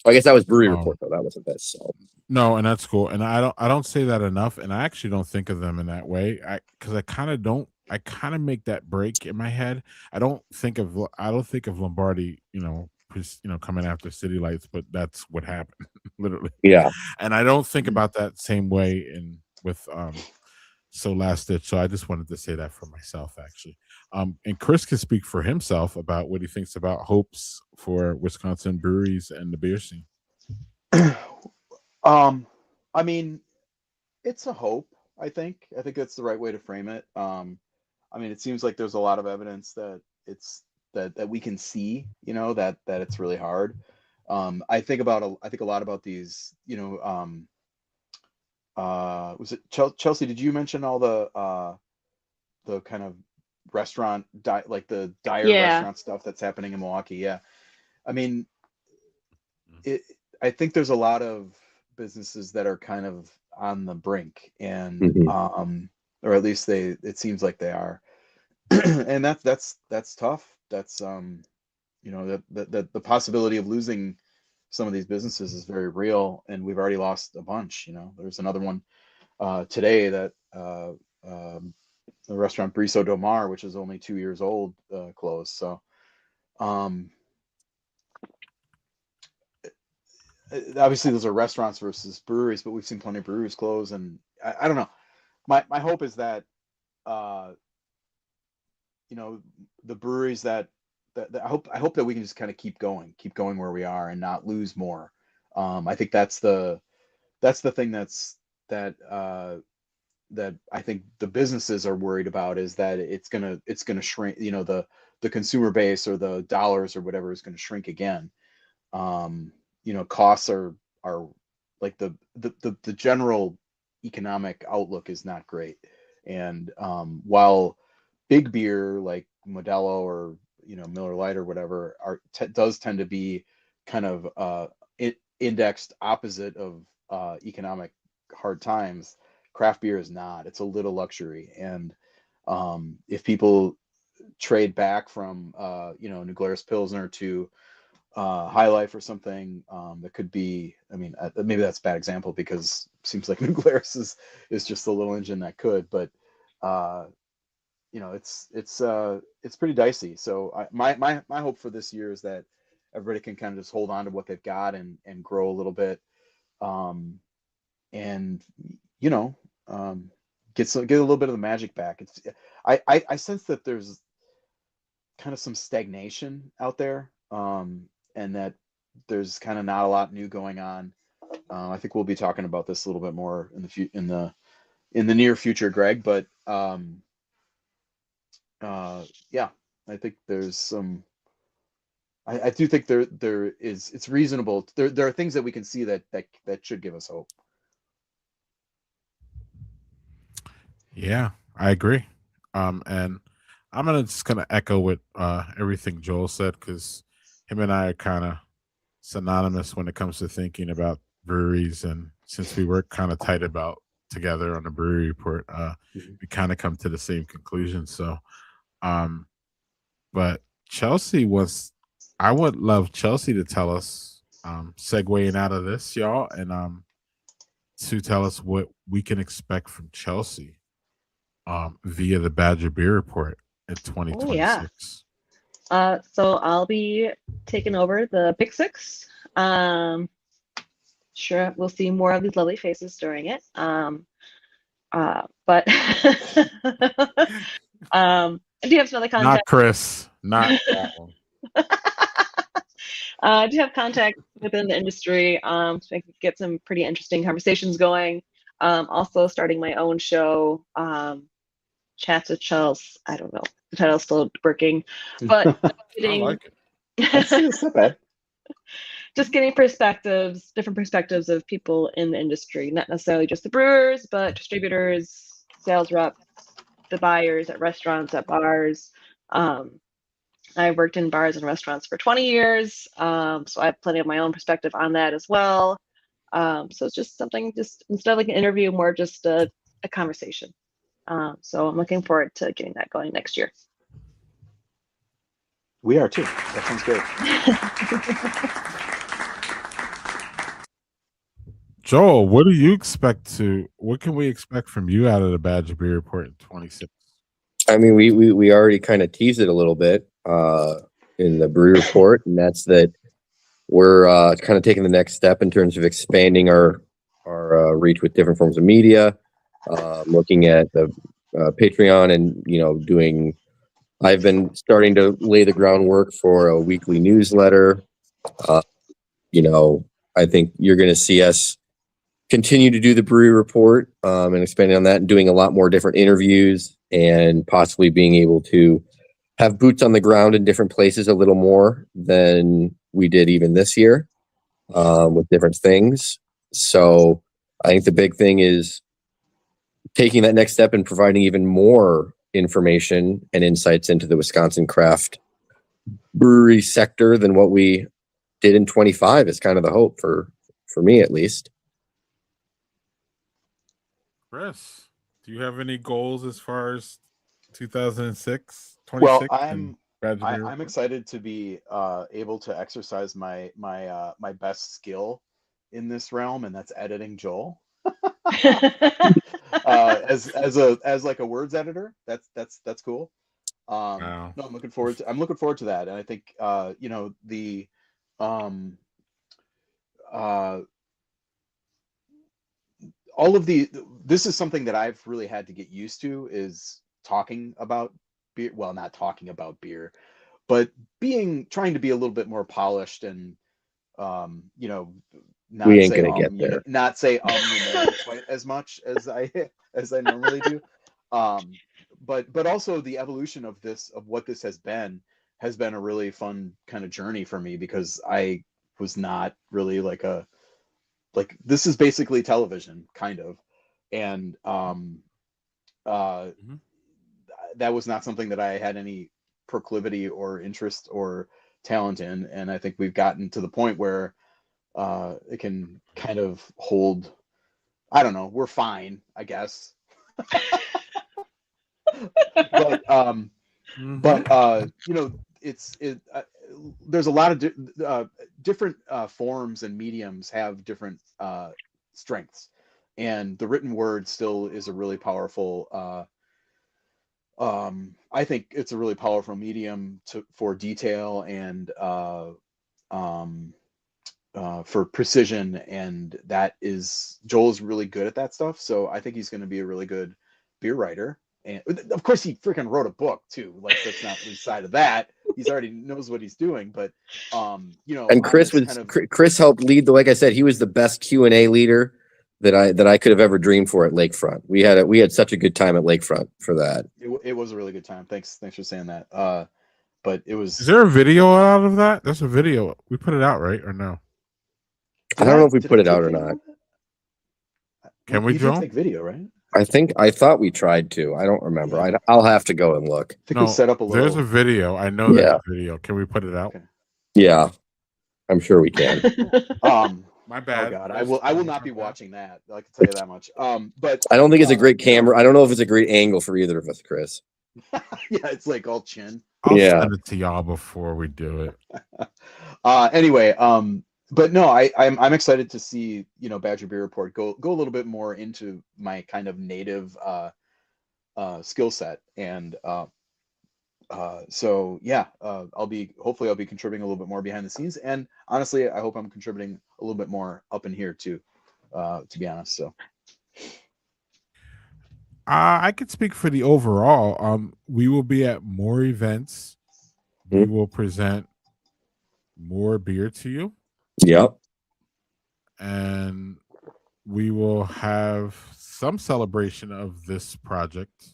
I guess that was Brewery Report though. That wasn't this. So. No, and that's cool. And I don't say that enough, and I actually don't think of them in that way. Because I kind of make that break in my head. I don't think of Lombardi, coming after City Lights, but that's what happened, literally. Yeah. And I don't think about that same way with Last Stitch. So I just wanted to say that for myself, actually. And Chris can speak for himself about what he thinks about hopes for Wisconsin breweries and the beer scene. It's a hope. I think that's the right way to frame it. It seems like there's a lot of evidence that it's that we can see, that it's really hard. I think a lot about these, was it Chelsea? Did you mention all the kind of restaurant like the dire restaurant stuff that's happening in Milwaukee? Yeah, I think there's a lot of businesses that are kind of on the brink, and or at least it seems like they are, and that's tough. That's the possibility of losing some of these businesses is very real, and we've already lost a bunch. There's another one today that the restaurant Briso Del Mar, which is only 2 years old, closed. So obviously those are restaurants versus breweries, but we've seen plenty of breweries close, and I don't know. My hope is that the breweries that I hope that we can just kind of keep going where we are and not lose more. I think that's the thing that I think the businesses are worried about, is that it's gonna shrink. The consumer base or the dollars or whatever is going to shrink again. Costs are like the general economic outlook is not great. And while big beer like Modelo or Miller Lite or whatever does tend to be kind of indexed opposite of economic hard times, craft beer is not. It's a little luxury. And if people trade back from New Glarus Pilsner to High Life or something, that could be, I mean, maybe that's a bad example because it seems like New Glarus is just the little engine that could, but it's pretty dicey. So my hope for this year is that everybody can kind of just hold on to what they've got and grow a little bit, and get a little bit of the magic back. I sense that there's kind of some stagnation out there, and that there's kind of not a lot new going on. I think we'll be talking about this a little bit more in the near future, Greg. But yeah, I think there's some. I do think there is. It's reasonable. There are things that we can see that should give us hope. Yeah, I agree. And I'm just gonna echo what everything Joel said, because him and I are kind of synonymous when it comes to thinking about breweries, and since we work kind of tight about together on the brewery report, we kind of come to the same conclusion. So, um, but Chelsea was, I would love Chelsea to tell us, segueing out of this, y'all, and to tell us what we can expect from Chelsea via the Badger Beer Report in Oh yeah. 2026. So I'll be taking over the Pick Six. Sure, we'll see more of these lovely faces during it. But I do have some other Not contacts. Chris, not that one. I do have contacts within the industry, so I can get some pretty interesting conversations going. Also starting my own show, Chats with Chels. I don't know. The title's still working, but I getting like it. It's not bad. just getting perspectives, different perspectives of people in the industry, not necessarily just the brewers, but distributors, sales reps, the buyers at restaurants, at bars. I worked in bars and restaurants for 20 years, so I have plenty of my own perspective on that as well. So it's just something, just instead of like an interview, more just a conversation. So I'm looking forward to getting that going next year. We are too. That sounds great. Joel, what can we expect from you out of the Badger Beer Report in 26? I mean, we already kind of teased it a little bit in the brew report, and that's that we're kind of taking the next step in terms of expanding our reach with different forms of media, looking at the Patreon, and doing. I've been starting to lay the groundwork for a weekly newsletter. I think you're going to see us continue to do the brewery report, and expanding on that, and doing a lot more different interviews, and possibly being able to have boots on the ground in different places a little more than we did even this year, with different things. So I think the big thing is taking that next step and providing even more information and insights into the Wisconsin craft brewery sector than what we did in 25 is kind of the hope for me, at least. Chris, do you have any goals as far as 2006, 26? Well, and Badger Beer I'm Report? excited to be able to exercise my best skill in this realm, and that's editing Joel. As like a words editor, that's cool. Wow. No, I'm looking forward to that, and I think the all of this is something that I've really had to get used to, is talking about beer. Well, not talking about beer, but trying to be a little bit more polished and, you know, We not ain't say gonna get there. not say quite as much as I normally do. But also the evolution of what this has been a really fun kind of journey for me, because I was not really like this is basically television kind of, and that was not something that I had any proclivity or interest or talent in, and I think we've gotten to the point where it can kind of hold. I don't know. We're fine, I guess. But you know, there's a lot of different forms and mediums have different strengths, and the written word still is a really powerful. I think it's a really powerful medium for detail and for precision, and Joel's really good at that stuff. So I think he's going to be a really good beer writer. And of course, he freaking wrote a book too. Like, let's not lose sight of that. He's already knows what he's doing. But you know, and Chris helped lead like I said, he was the best Q&A leader that I could have ever dreamed for at Lakefront. We had such a good time at Lakefront for that. It was a really good time. Thanks for saying that. But it was. Is there a video out of that? There's a video. We put it out, right, or no? I don't know if we put it out or not. Can we, Joe? Take video, right? I thought we tried to. I don't remember. Yeah. I'll have to go and look. I think we set up a little. There's a video. I know there's a video. Can we put it out? Okay. Yeah, I'm sure we can. My bad. Oh God, I will not be watching that. I can tell you that much. But I don't think it's a great camera. I don't know if it's a great angle for either of us, Chris. Yeah, it's like all chin. I'll send it to y'all before we do it. Anyway, but no, I'm excited to see, you know, Badger Beer Report go a little bit more into my kind of native skill set, and so yeah, hopefully I'll be contributing a little bit more behind the scenes, and honestly, I hope I'm contributing a little bit more up in here too, to be honest. So I could speak for the overall. We will be at more events. We will present more beer to you. Yep. And we will have some celebration of this project.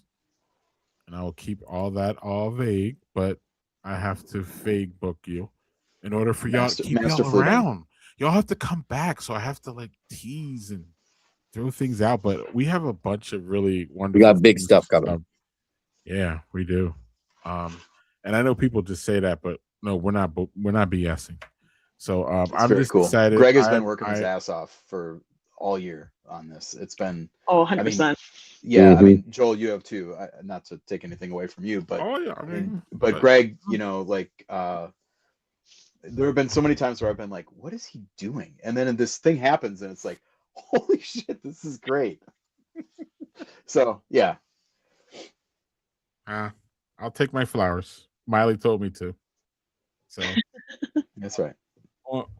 And I will keep all that all vague, but I have to vague book you in order for y'all to keep y'all around. Y'all have to come back, so I have to like tease and throw things out. But we have a bunch of really wonderful. We got big stuff coming. Yeah, we do. And I know people just say that, but no, we're not BSing. So I'm just excited. Greg has been working his ass off for all year on this. It's been 100%. Yeah, I mean, Joel, you have too. Not to take anything away from you, but but Greg, you know, like there have been so many times where I've been like, "What is he doing?" And then this thing happens, and it's like, "Holy shit, this is great!" So yeah, I'll take my flowers. Miley told me to. So that's right.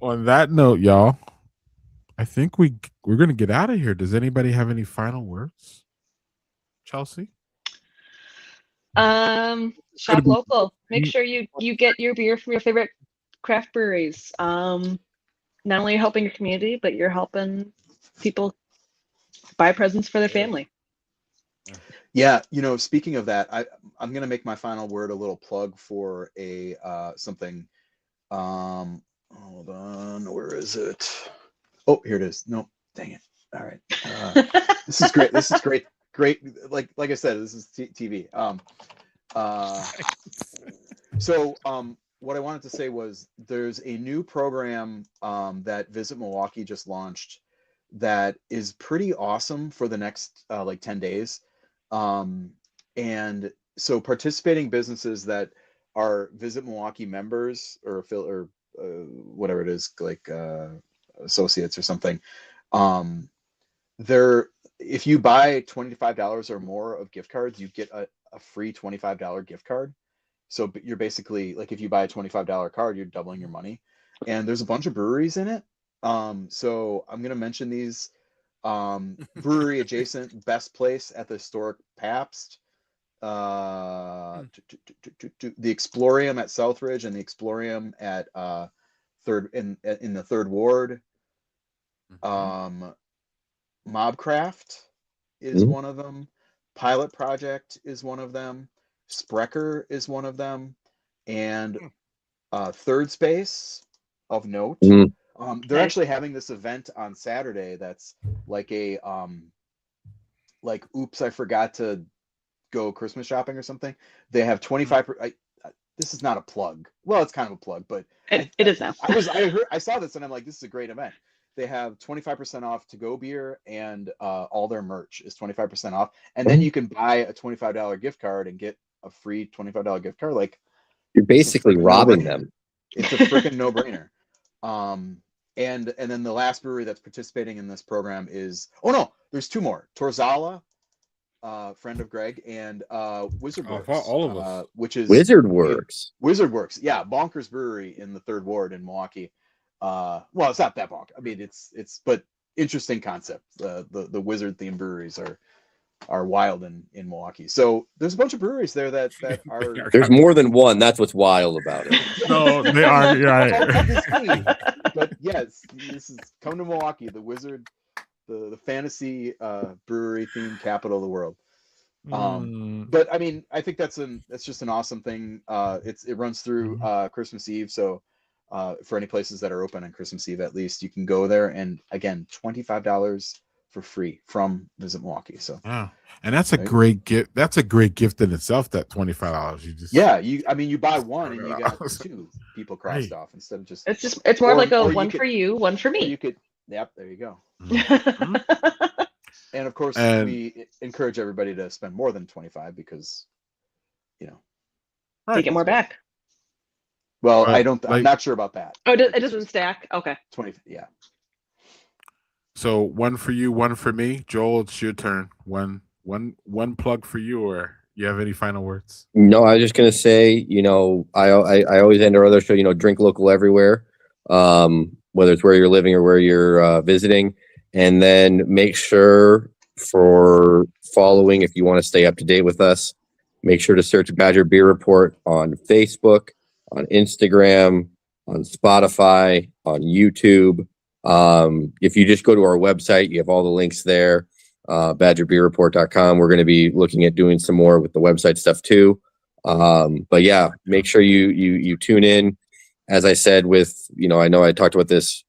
On that note, y'all, I think we're gonna get out of here. Does anybody have any final words? Chelsea? Shop local. Make sure you get your beer from your favorite craft breweries. Not only helping your community, but you're helping people buy presents for their family. Yeah, you know, speaking of that, I'm gonna make my final word a little plug for a something. Hold on, where is it? Oh, here it is. No, dang it. All right. This is great. This is great. Like I said, this is TV. So what I wanted to say was there's a new program that Visit Milwaukee just launched that is pretty awesome for the next like 10 days. And so participating businesses that are Visit Milwaukee members or whatever it is, like associates or something, if you buy $25 or more of gift cards, you get a free $25 gift card. So you're basically like, if you buy a $25 card, you're doubling your money. And there's a bunch of breweries in it. So I'm gonna mention these. Brewery adjacent, best place at the historic Pabst. The Explorium at Southridge and the Explorium at third in the Third Ward. Mobcraft is one of them. Pilot Project is one of them. Sprecher is one of them, and Third Space of note. They're actually having this event on Saturday that's like a like oops, I forgot to go Christmas shopping or something. They have 25%. This is not a plug. Well, it's kind of a plug, but it is now. I saw this and I'm like, this is a great event. They have 25% off to-go beer, and all their merch is 25% off. And then you can buy a $25 gift card and get a free $25 gift card. Like, you're basically robbing them. It's a freaking no-brainer. And then the last brewery that's participating in this program is, oh no, there's two more. Torzala, friend of Greg, and Wizard Works, all of us. which is Wizard Works. Wizard Works, yeah, bonkers brewery in the Third Ward in Milwaukee. Well, it's not that bonkers. I mean, it's but interesting concept. The wizard themed breweries are wild in Milwaukee. So there's a bunch of breweries there that are. There's more than one. That's what's wild about it. No, they are. Right. But yes, this is come to Milwaukee, the wizard, the fantasy brewery themed capital of the world. But I mean, I think that's just an awesome thing. It runs through Christmas Eve, so for any places that are open on Christmas Eve, at least you can go there, and again, $25 for free from Visit Milwaukee. So wow, and that's a great gift. That's a great gift in itself. That $25. You buy one and you got two people crossed off instead of just. It's more like a one for you, one for me. You could. Yep, there you go. And of course, we encourage everybody to spend more than 25 because, you get more back. Well, I'm not sure about that. Oh, it doesn't stack. Okay. 20. Yeah. So one for you, one for me. Joel, it's your turn. One plug for you, or you have any final words? No, I was just gonna say, I always end our other show, drink local everywhere, whether it's where you're living or where you're visiting, and then make sure for following, if you want to stay up to date with us, make sure to search Badger Beer Report on Facebook, on Instagram, on Spotify, on YouTube. If you just go to our website, you have all the links there, badgerbeerreport.com. We're going to be looking at doing some more with the website stuff too. But yeah, make sure you tune in. As I said, I know I talked about this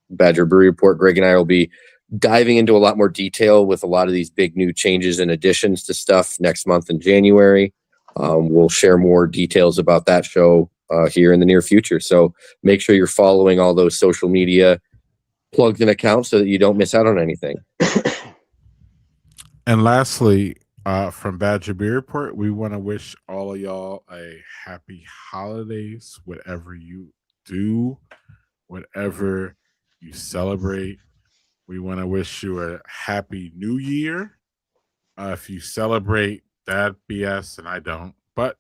Badger Brewery Report. Greg and I will be diving into a lot more detail with a lot of these big new changes and additions to stuff next month in January. We'll share more details about that show here in the near future. So make sure you're following all those social media plugs and accounts so that you don't miss out on anything. And lastly, from Badger Beer Report, we want to wish all of y'all a happy holidays, whatever you do, whatever you celebrate. We want to wish you a happy new year. If you celebrate that BS, and I don't, but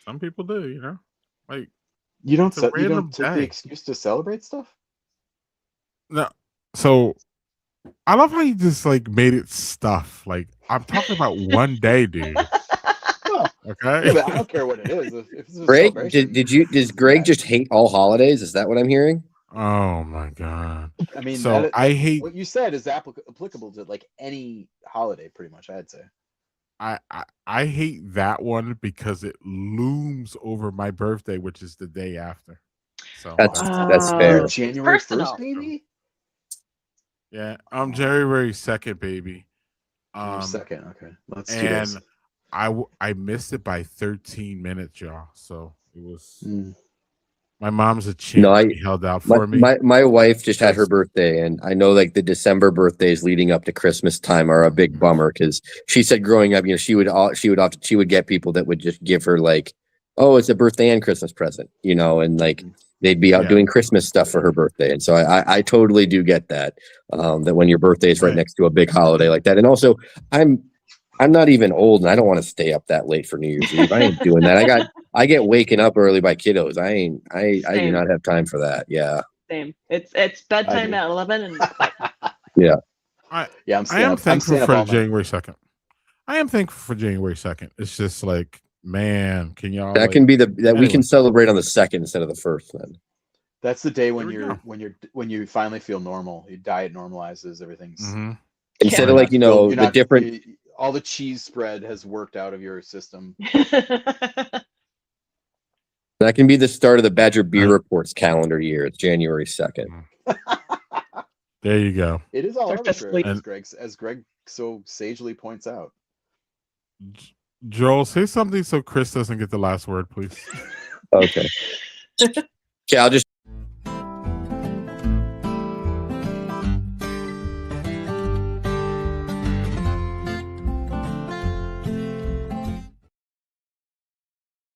some people do, like you don't take the excuse to celebrate stuff. No, so I love how you just like made it stuff. Like I'm talking about one day, dude. Okay, yeah, but I don't care what it is. If it's Greg, does Greg just hate all holidays? Is that what I'm hearing? Oh my god! I mean, so I hate what you said is applicable to like any holiday, pretty much. I'd say. I hate that one because it looms over my birthday, which is the day after. So that's fair. January 1st, baby. Yeah, I'm January 2nd, baby. 2nd, okay. Let's do and this. I missed it by 13 minutes, y'all. So it was my mom's a champ. She held out for me. My wife just had her birthday, and I know like the December birthdays leading up to Christmas time are a big bummer because she said growing up, she would get people that would just give her like, oh, it's a birthday and Christmas present, and like they'd be out doing Christmas stuff for her birthday. And so I totally do get that, that when your birthday is right next to a big holiday like that. And also I'm not even old and I don't want to stay up that late for New Year's Eve. I ain't doing that. I get waking up early by kiddos. I do not have time for that. Yeah. Same. It's bedtime do. at 11 and Yeah. I Yeah, I am I'm thankful staying up for all night. January 2nd. I am thankful for January 2nd. It's just like, man, can y'all That like, can be that we anyway. can celebrate on the 2nd instead of the 1st then. That's the day when There we when you finally feel normal. Your diet normalizes, everything's Mhm. Instead Yeah. of like, you know, you're the not- different all the cheese spread has worked out of your system. that can be the start of the Badger Beer Reports calendar year. It's January 2nd. There you go. It is all Start to arbitrary, sleep. as Greg so sagely points out. Joel, say something so Chris doesn't get the last word, please. Okay. Okay, I'll just